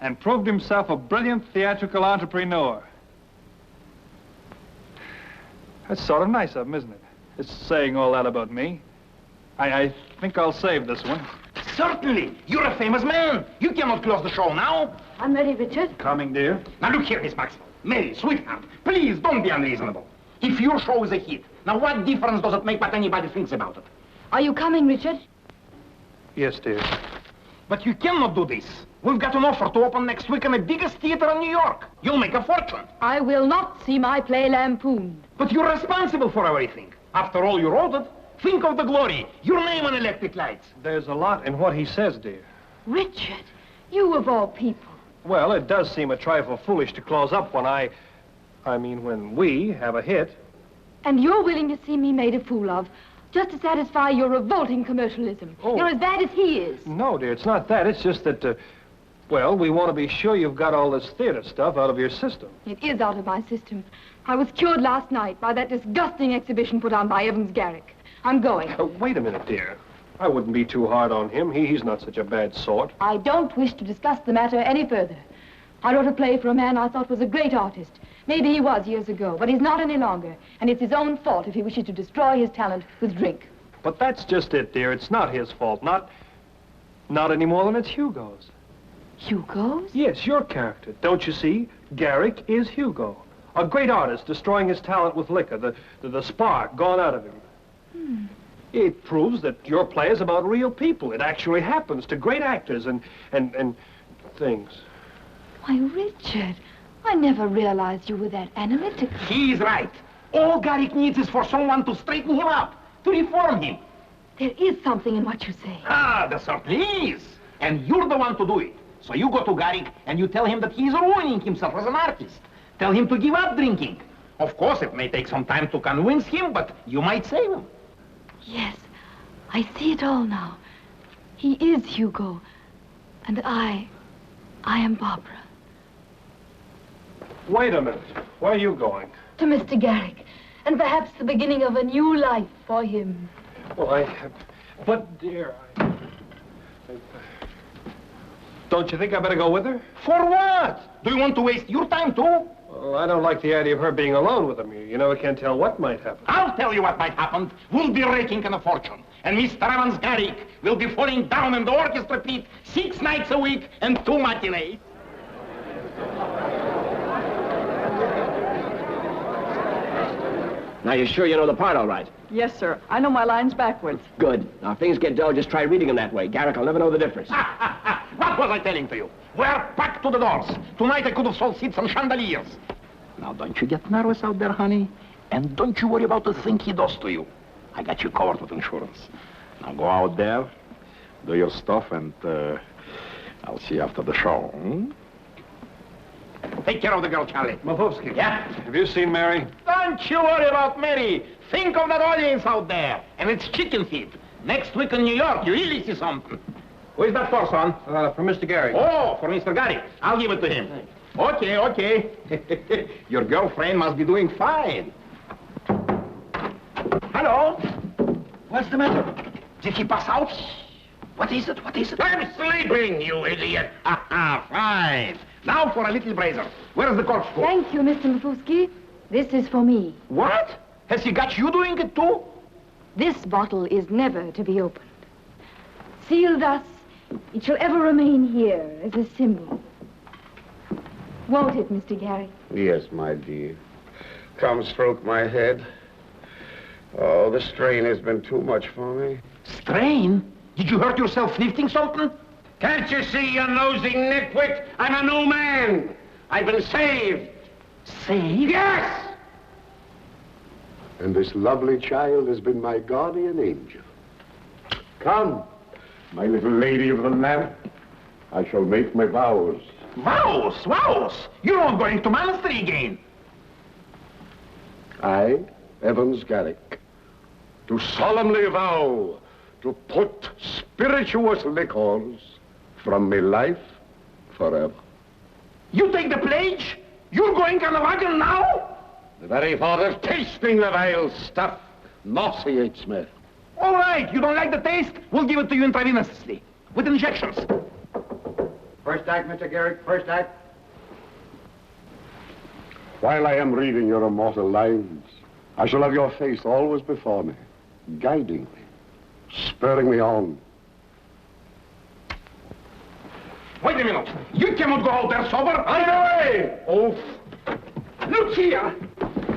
and proved himself a brilliant theatrical entrepreneur. That's sort of nice of him, isn't it? It's saying all that about me. I think I'll save this one. Certainly. You're a famous man. You cannot close the show now. I'm ready, Richard. Coming, dear. Now look here, Miss Maxwell. Mary, sweetheart, please don't be unreasonable. If your show is a hit, now what difference does it make what anybody thinks about it? Are you coming, Richard? Yes, dear. But you cannot do this. We've got an offer to open next week in the biggest theater in New York. You'll make a fortune. I will not see my play lampooned. But you're responsible for everything. After all, you wrote it. Think of the glory. Your name on electric lights. There's a lot in what he says, dear. Richard, you of all people. Well, it does seem a trifle foolish to close up when when we have a hit. And you're willing to see me made a fool of, just to satisfy your revolting commercialism. Oh. You're as bad as he is. No, dear, it's not that. It's just that, we want to be sure you've got all this theater stuff out of your system. It is out of my system. I was cured last night by that disgusting exhibition put on by Evans Garrick. I'm going. Wait a minute, dear. I wouldn't be too hard on him. He's not such a bad sort. I don't wish to discuss the matter any further. I wrote a play for a man I thought was a great artist. Maybe he was years ago, but he's not any longer. And it's his own fault if he wishes to destroy his talent with drink. But that's just it, dear. It's not his fault. Not any more than it's Hugo's. Hugo's? Yes, your character. Don't you see? Garrick is Hugo. A great artist destroying his talent with liquor. The spark gone out of him. It proves that your play is about real people. It actually happens to great actors and things. Why, Richard, I never realized you were that analytical. He's right. All Garrick needs is for someone to straighten him up, to reform him. There is something in what you say. Ah, there certainly is. And you're the one to do it. So you go to Garrick and you tell him that he's ruining himself as an artist. Tell him to give up drinking. Of course, it may take some time to convince him, but you might save him. Yes, I see it all now. He is Hugo, and I am Barbara. Wait a minute. Where are you going? To Mr. Garrick, and perhaps the beginning of a new life for him. Well, but, dear, don't you think I better go with her? For what? Do you want to waste your time, too? Well, I don't like the idea of her being alone with him. You never can tell what might happen. I'll tell you what might happen. We'll be raking in a fortune. And Mr. Evans Garrick will be falling down in the orchestra pit 6 nights a week and 2 matinees. Now, you're sure you know the part all right? Yes, sir. I know my lines backwards. Good. Now, if things get dull, just try reading them that way. Garrick will never know the difference. What was I telling to you? We're packed to the doors. Tonight I could have sold seats and chandeliers. Now, don't you get nervous out there, honey. And don't you worry about the thing he does to you. I got you covered with insurance. Now, go out there, do your stuff, and I'll see you after the show. Hmm? Take care of the girl, Charlie. Mafufsky. Yeah? Have you seen Mary? Don't you worry about Mary. Think of that audience out there. And it's chicken feed. Next week in New York, you really see something. Who is that for, son? For Mr. Garrick. Oh, for Mr. Garrick. I'll give it to him. Okay, okay. Your girlfriend must be doing fine. Hello? What's the matter? Did he pass out? What is it? What is it? I'm sleeping, you idiot. Fine. Now for a little brazier. Where's the corkscrew? Thank you, Mr. Mafufsky. This is for me. What? Has he got you doing it too? This bottle is never to be opened. Sealed thus, it shall ever remain here as a symbol. Won't it, Mr. Garrick? Yes, my dear. Come stroke my head. Oh, the strain has been too much for me. Strain? Did you hurt yourself lifting something? Can't you see, you nosy nitwit? I'm a new man. I've been saved. Saved? Yes! And this lovely child has been my guardian angel. Come, my little lady of the lamp. I shall make my vows. Vows? Vows? You're not going to monastery again. I, Evans Garrick, do solemnly vow to put spirituous liquors from my life forever. You take the pledge? You're going on the wagon now? The very thought of tasting the vile stuff nauseates me. All right, you don't like the taste? We'll give it to you intravenously, with injections. First act, Mr. Garrick, first act. While I am reading your immortal lines, I shall have your face always before me, guiding me, spurring me on. Wait a minute. You cannot go out there sober. Out of the way! Oh. Look here.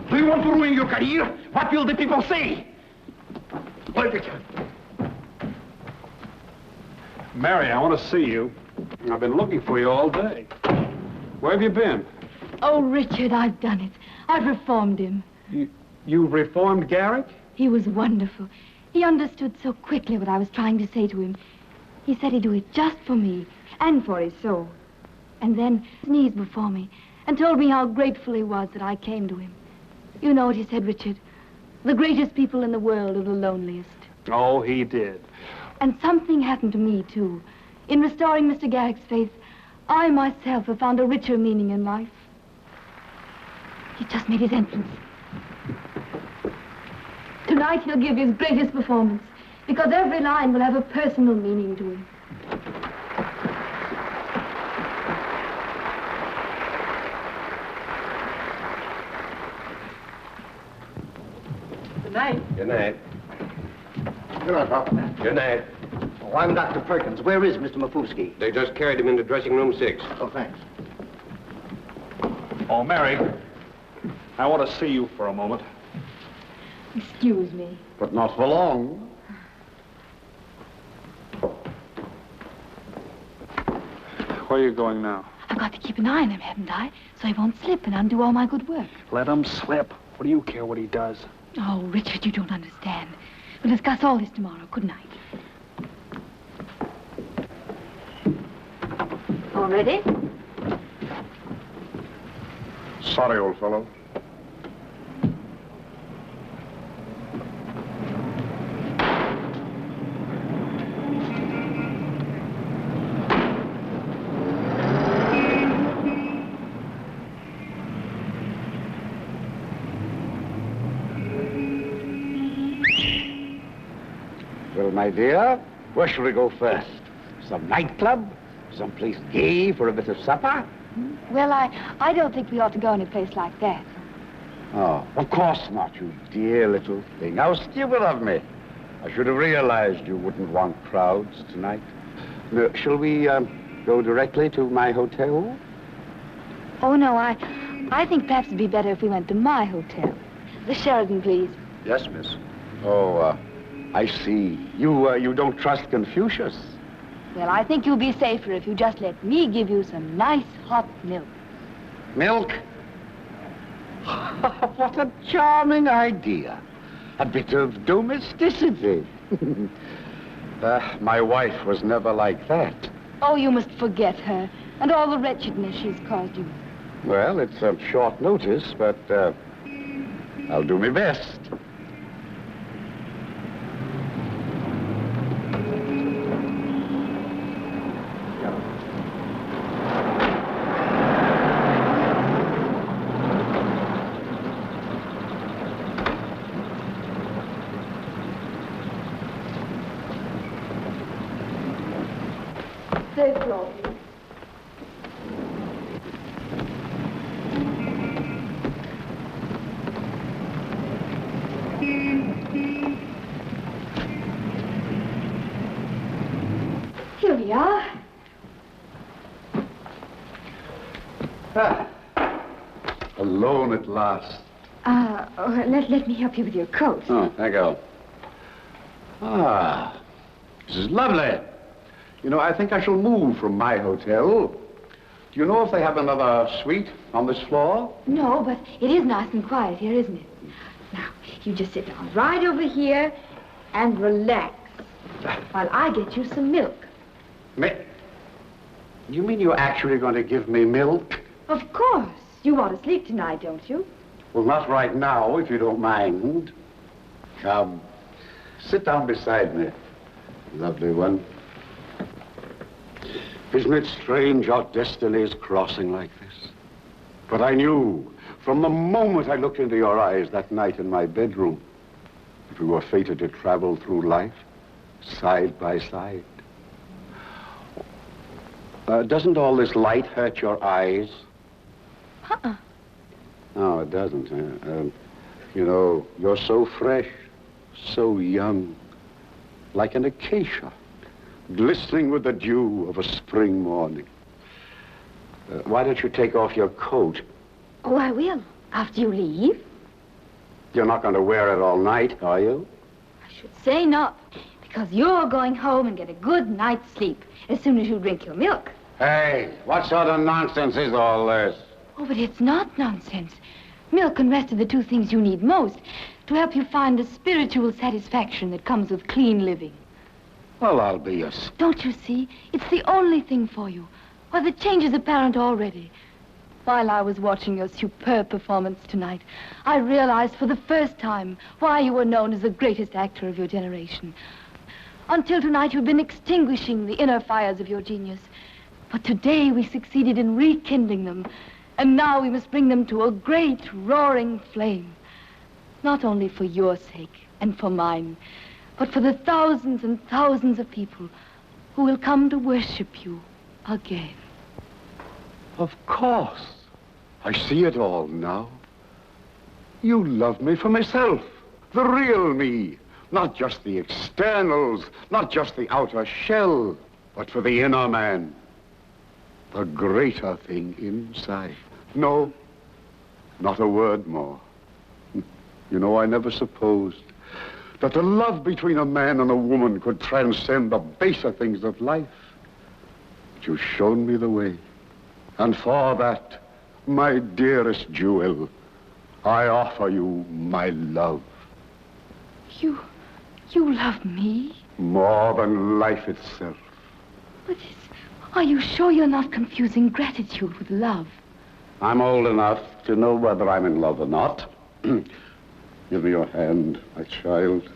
Do you want to ruin your career? What will the people say? Wait a minute. Mary, I want to see you. I've been looking for you all day. Where have you been? Oh, Richard, I've done it. I've reformed him. You reformed Garrick? He was wonderful. He understood so quickly what I was trying to say to him. He said he'd do it just for me and for his soul. And then sneezed before me and told me how grateful he was that I came to him. You know what he said, Richard? The greatest people in the world are the loneliest. Oh, he did. And something happened to me, too. In restoring Mr. Garrick's faith, I myself have found a richer meaning in life. He just made his entrance. Tonight he'll give his greatest performance, because every line will have a personal meaning to him. Good night. Good night. Good night, Pop. Good night. Oh, I'm Dr. Perkins. Where is Mr. Mafufsky? They just carried him into dressing room 6. Oh, thanks. Oh, Mary, I want to see you for a moment. Excuse me. But not for long. Where are you going now? I've got to keep an eye on him, haven't I? So he won't slip and undo all my good work. Let him slip. What do you care what he does? Oh, Richard, you don't understand. We'll discuss all this tomorrow. Good night. All ready? Sorry, old fellow. Well, my dear, where shall we go first? Some nightclub? Someplace gay for a bit of supper? Well, I don't think we ought to go any place like that. Oh, of course not, you dear little thing. How stupid of me. I should have realized you wouldn't want crowds tonight. Shall we go directly to my hotel? Oh, no, I think perhaps it'd be better if we went to my hotel. The Sheridan, please. Yes, miss. Oh, I see. You don't trust Confucius? Well, I think you'll be safer if you just let me give you some nice hot milk. Milk? What a charming idea. A bit of domesticity. My wife was never like that. Oh, you must forget her and all the wretchedness she's caused you. Well, it's a short notice, but I'll do my best. Third floor, please. Here we are. Alone at last. Let me help you with your coat. Oh, thank you. Ah, this is lovely. You know, I think I shall move from my hotel. Do you know if they have another suite on this floor? No, but it is nice and quiet here, isn't it? Now, you just sit down right over here and relax while I get you some milk. You mean you're actually going to give me milk? Of course. You want to sleep tonight, don't you? Well, not right now, if you don't mind. Come, sit down beside me, lovely one. Isn't it strange our destinies crossing like this? But I knew from the moment I looked into your eyes that night in my bedroom that we were fated to travel through life side by side. Doesn't all this light hurt your eyes? No, it doesn't. You know, you're so fresh, so young, like an acacia, glistening with the dew of a spring morning. Why don't you take off your coat? Oh, I will, after you leave. You're not going to wear it all night, are you? I should say not, because you're going home and get a good night's sleep as soon as you drink your milk. Hey, what sort of nonsense is all this? Oh, but it's not nonsense. Milk and rest are the two things you need most to help you find the spiritual satisfaction that comes with clean living. Well, I'll be a... Don't you see? It's the only thing for you. Why, the change is apparent already. While I was watching your superb performance tonight, I realized for the first time why you were known as the greatest actor of your generation. Until tonight, you've been extinguishing the inner fires of your genius. But today, we succeeded in rekindling them. And now we must bring them to a great, roaring flame. Not only for your sake and for mine, but for the thousands and thousands of people who will come to worship you again. Of course. I see it all now. You love me for myself, the real me. Not just the externals, not just the outer shell, but for the inner man. The greater thing inside. No, not a word more. You know, I never supposed that the love between a man and a woman could transcend the baser things of life. But you've shown me the way. And for that, my dearest jewel, I offer you my love. You love me? More than life itself. But are you sure you're not confusing gratitude with love? I'm old enough to know whether I'm in love or not. Give me your hand, my child.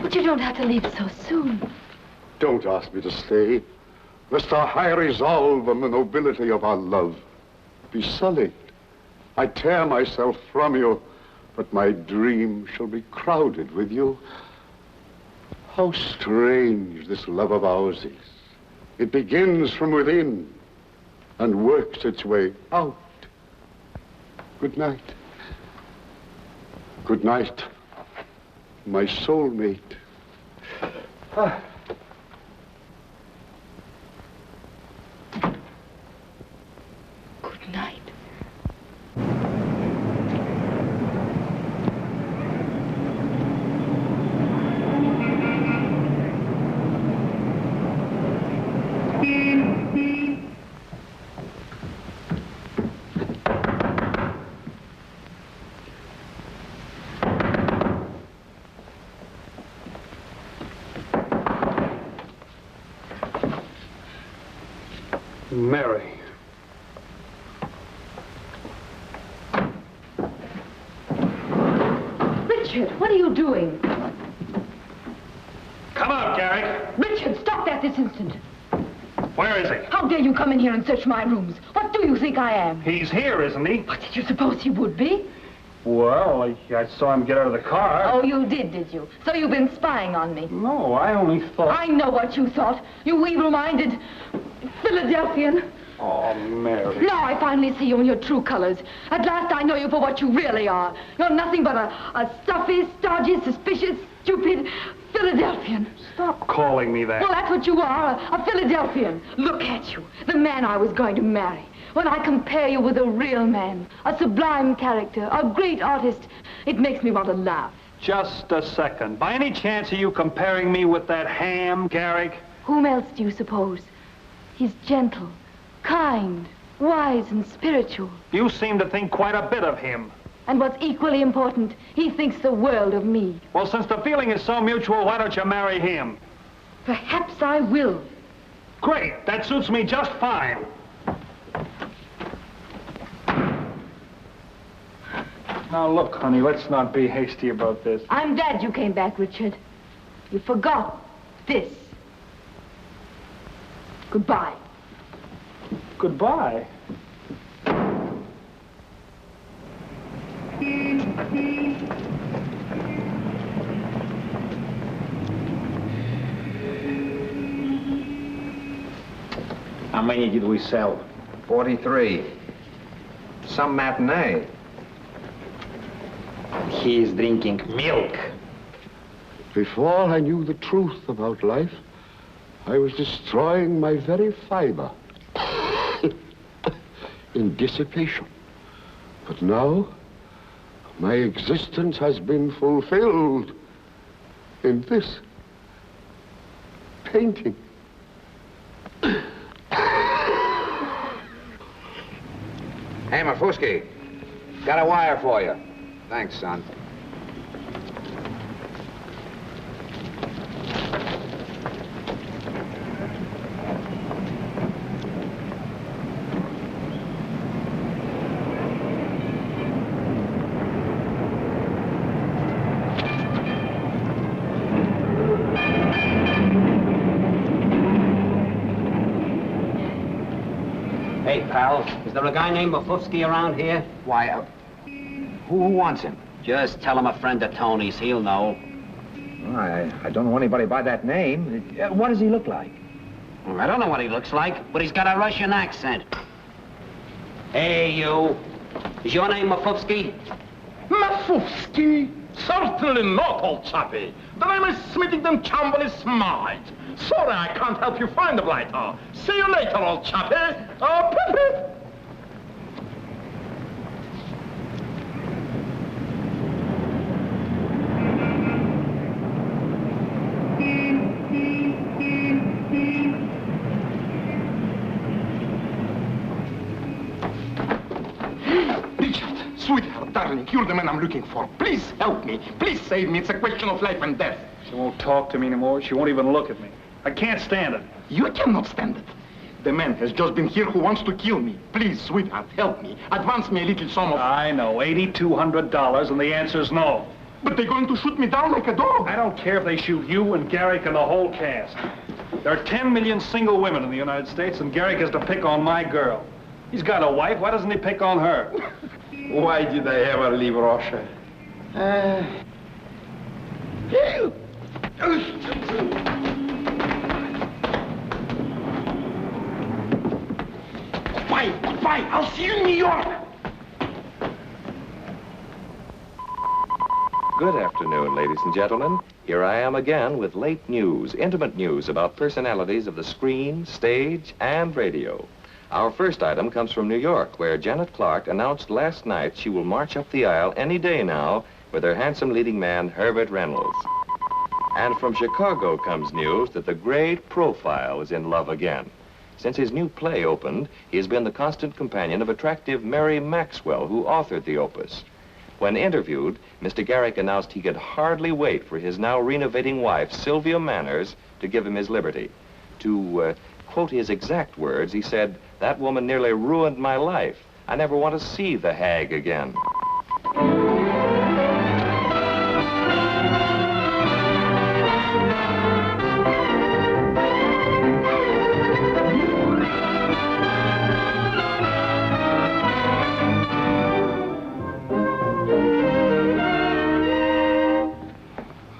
But you don't have to leave so soon. Don't ask me to stay, lest our high resolve and the nobility of our love be sullied. I tear myself from you, but my dream shall be crowded with you. How strange this love of ours is. It begins from within and works its way out. Good night. Good night, my soulmate. Mary. Richard, what are you doing? Come out, Garrick. Richard, stop that this instant. Where is he? How dare you come in here and search my rooms? What do you think I am? He's here, isn't he? What did you suppose he would be? Well, I saw him get out of the car. Oh, you did you? So you've been spying on me. No, I only thought... I know what you thought. You evil-minded Philadelphian. Oh, Mary. Now I finally see you in your true colors. At last I know you for what you really are. You're nothing but a stuffy, stodgy, suspicious, stupid Philadelphian. Stop calling me that. Well, that's what you are, a Philadelphian. Look at you, the man I was going to marry. When I compare you with a real man, a sublime character, a great artist, it makes me want to laugh. Just a second. By any chance are you comparing me with that ham, Garrick? Whom else do you suppose? He's gentle, kind, wise and spiritual. You seem to think quite a bit of him. And what's equally important, he thinks the world of me. Well, since the feeling is so mutual, why don't you marry him? Perhaps I will. Great. That suits me just fine. Now, look, honey, let's not be hasty about this. I'm glad you came back, Richard. You forgot this. Goodbye. Goodbye. How many did we sell? 43. Some matinee. He is drinking milk. Before I knew the truth about life, I was destroying my very fiber in dissipation. But now, my existence has been fulfilled in this painting. Hey, Mafuski, got a wire for you. Thanks, son. Hey, pal, is there a guy named Mafufsky around here? Why, who wants him? Just tell him a friend of Tony's. He'll know. I don't know anybody by that name. What does he look like? Well, I don't know what he looks like, but he's got a Russian accent. Hey, you. Is your name Mafufsky? Mafufsky? Certainly not, old chappie. The name is Smithington Campbell is Smart. Sorry, I can't help you find the blighter. See you later, old chappie. Pip-pip. Sweetheart, darling, you're the man I'm looking for. Please help me. Please save me. It's a question of life and death. She won't talk to me anymore. She won't even look at me. I can't stand it. You cannot stand it. The man has just been here who wants to kill me. Please, sweetheart, help me. Advance me a little sum of... I know, $8,200, and the answer's no. But they're going to shoot me down like a dog. I don't care if they shoot you and Garrick and the whole cast. There are 10 million single women in the United States, and Garrick has to pick on my girl. He's got a wife. Why doesn't he pick on her? Why did I ever leave Russia? Bye. I'll see you in New York. Good afternoon, ladies and gentlemen. Here I am again with late news, intimate news about personalities of the screen, stage, and radio. Our first item comes from New York, where Janet Clark announced last night she will march up the aisle any day now with her handsome leading man, Herbert Reynolds. And from Chicago comes news that the great Profile is in love again. Since his new play opened, he has been the constant companion of attractive Mary Maxwell, who authored the opus. When interviewed, Mr. Garrick announced he could hardly wait for his now renovating wife, Sylvia Manners, to give him his liberty. To quote his exact words, he said, "That woman nearly ruined my life. I never want to see the hag again."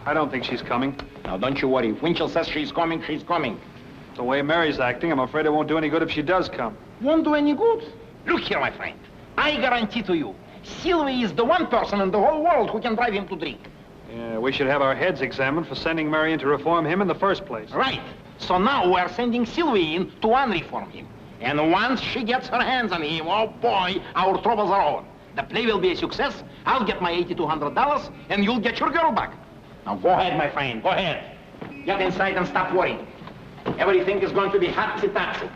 I don't think she's coming. Now, don't you worry. If Winchell says she's coming, she's coming. The way Mary's acting, I'm afraid it won't do any good if she does come. Won't do any good? Look here, my friend. I guarantee to you, Sylvie is the one person in the whole world who can drive him to drink. Yeah, we should have our heads examined for sending Mary in to reform him in the first place. Right. So now we're sending Sylvie in to unreform him. And once she gets her hands on him, oh boy, our troubles are over. The play will be a success. I'll get my $8,200, and you'll get your girl back. Now go ahead, my friend, go ahead. Get inside and stop worrying. Everything is going to be hatsy-tatsy.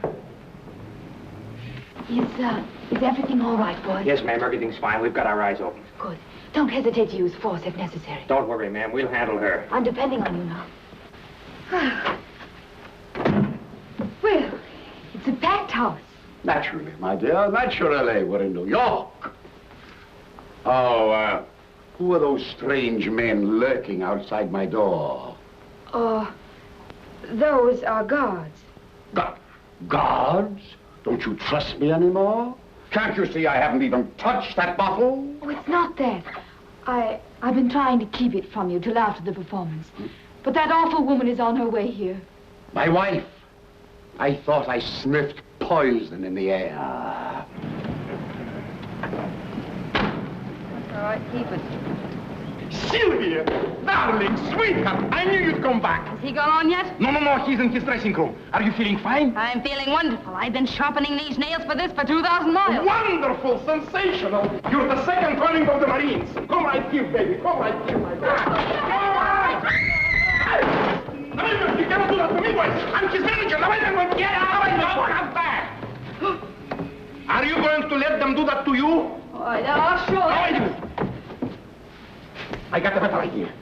Is everything all right, boys? Yes, ma'am, everything's fine. We've got our eyes open. Good. Don't hesitate to use force if necessary. Don't worry, ma'am. We'll handle her. I'm depending on you now. Well, it's a packed house. Naturally, my dear, naturally. We're in New York. Oh, who are those strange men lurking outside my door? Those are guards. Guards? Don't you trust me anymore? Can't you see I haven't even touched that bottle? Oh, it's not that. I've been trying to keep it from you till after the performance. But that awful woman is on her way here. My wife. I thought I sniffed poison in the air. All right, keep it. Sylvia, darling, sweetheart, I knew you'd come back. Has he gone on yet? No, he's in his dressing room. Are you feeling fine? I'm feeling wonderful. I've been sharpening these nails for this for 2,000 miles. Wonderful, sensational. You're the second coming of the Marines. Come right here, baby. Come right here, my boy. No, you cannot do that to me, boy. I'm his manager. Now I don't get out. Back. Are you going to let them do that to you? Oh, I'll show No, I do. I got a better idea.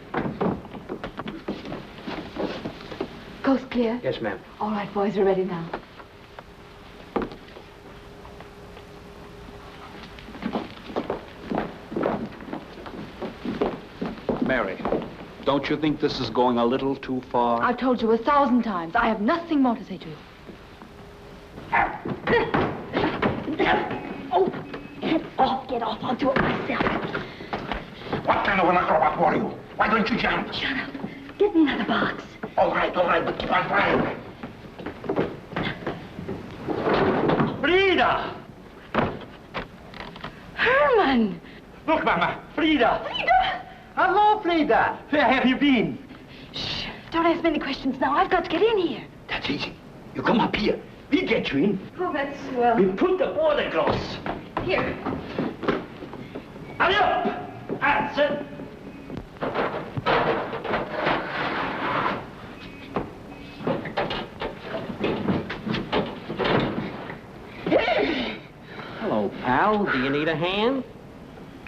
Coast clear? Yes, ma'am. All right, boys, we're ready now. Mary, don't you think this is going a little too far? I've told you 1,000 times. I have nothing more to say to you. Oh, get off. I'll do it myself. What kind of an acrobat were you? Why don't you jump? Shut up. Get me another box. All right, but keep on trying. Frida! Herman! Look, Mama, Frida! Frida! Hello, Frida! Where have you been? Shh. Don't ask many questions now. I've got to get in here. That's easy. You come up here. We get you in. Oh, that's swell. We put the border close. Here. Hurry up! That's it. Hello, pal. Do you need a hand?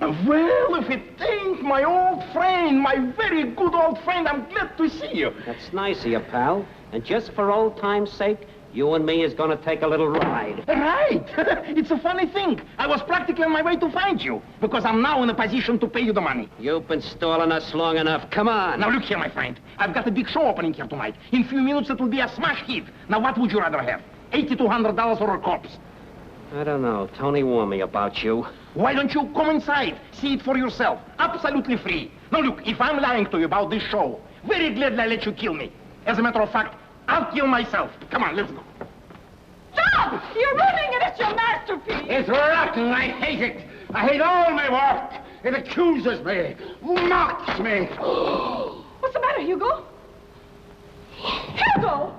Well, if it ain't my old friend, my very good old friend, I'm glad to see you. That's nice of you, pal. And just for old time's sake, you and me is going to take a little ride. Right. It's a funny thing. I was practically on my way to find you, because I'm now in a position to pay you the money. You've been stalling us long enough. Come on. Now, look here, my friend. I've got a big show opening here tonight. In a few minutes, it will be a smash hit. Now, what would you rather have? $8,200 or a corpse? I don't know. Tony warned me about you. Why don't you come inside? See it for yourself. Absolutely free. Now, look, if I'm lying to you about this show, very gladly I let you kill me. As a matter of fact, I'll kill myself. Come on, let's go. Stop! You're ruining it. It's your masterpiece. It's rotten. I hate it. I hate all my work. It accuses me, mocks me. What's the matter, Hugo? Hugo!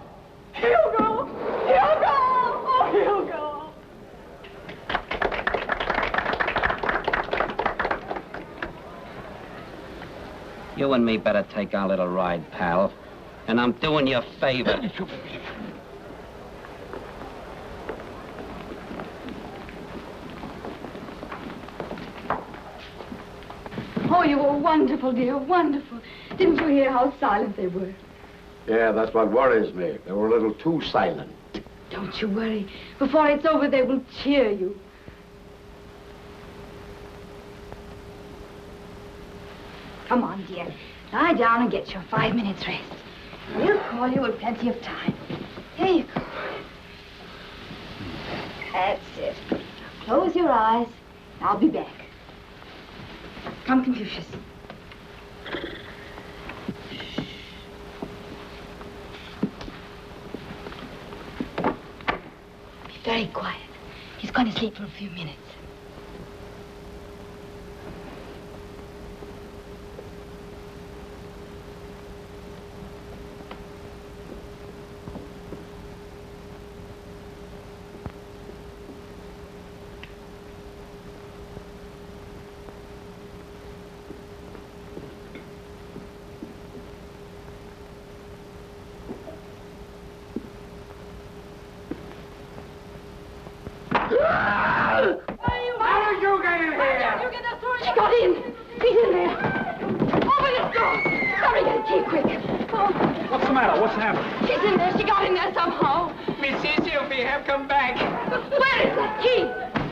Hugo! Hugo! Oh, Hugo! You and me better take our little ride, pal. And I'm doing you a favor. Oh, you were wonderful, dear, wonderful. Didn't you hear how silent they were? Yeah, that's what worries me. They were a little too silent. Don't you worry. Before it's over, they will cheer you. Come on, dear. Lie down and get your 5 minutes rest. We'll call you with plenty of time. Here you go. That's it. Now close your eyes. I'll be back. Come, Confucius. Be very quiet. He's going to sleep for a few minutes. How did you get in here? She got in. He's in there. Open this door. Hurry, get a key quick. Oh, What's the matter? What's happened? she's in there. She got in there somehow. Miss Sylvie have come back. Where is that key?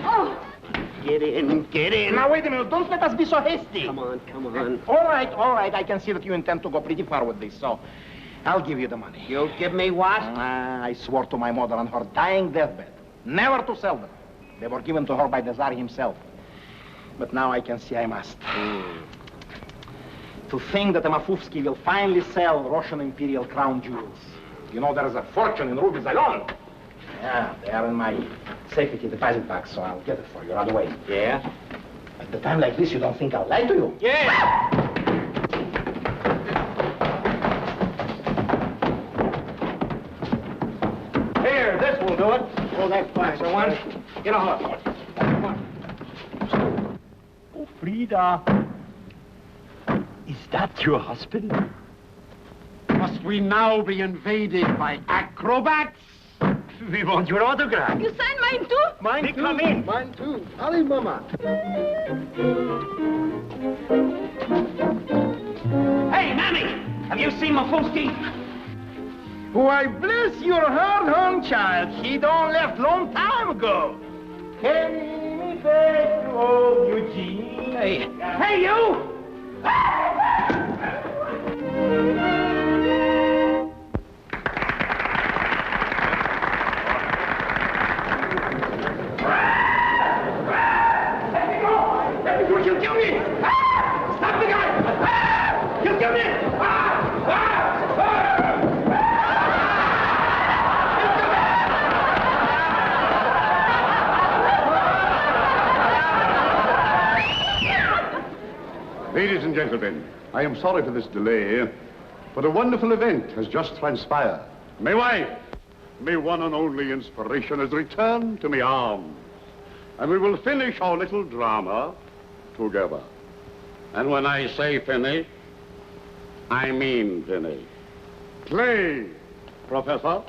Oh, Get in, get in. Now, wait a minute. Don't let us be so hasty. Come on, come on. All right. I can see that you intend to go pretty far with this, so I'll give you the money. You'll give me what? I swore to my mother on her dying deathbed never to sell them. They were given to her by the Tsar himself. But now I can see I must. To think that the Mafufsky will finally sell Russian imperial crown jewels. You know, there is a fortune in rubies alone. Yeah, they are in my safety deposit box, so I'll get it for you right away. Yeah? At a time like this, you don't think I'll lie to you? Yeah! Here, this will do it. Oh, that's fine. So one, get a horse. Come on. Oh, Frida. Is that your husband? Must we now be invaded by acrobats? We want your autograph. you signed mine too? Mine too. Come in. Mine too. Ali Mama. Hey, Mammy! Have you seen Mafufsky? Why, bless your heart, home child. He don't left long time ago. Carry me back to old Eugene. Hey, you! You'll kill me! Stop the guy! You'll kill me! Ladies and gentlemen, I am sorry for this delay, but a wonderful event has just transpired. My wife, my one and only inspiration, has returned to my arms. And we will finish our little drama together. And when I say finish, I mean finish. Play, Professor.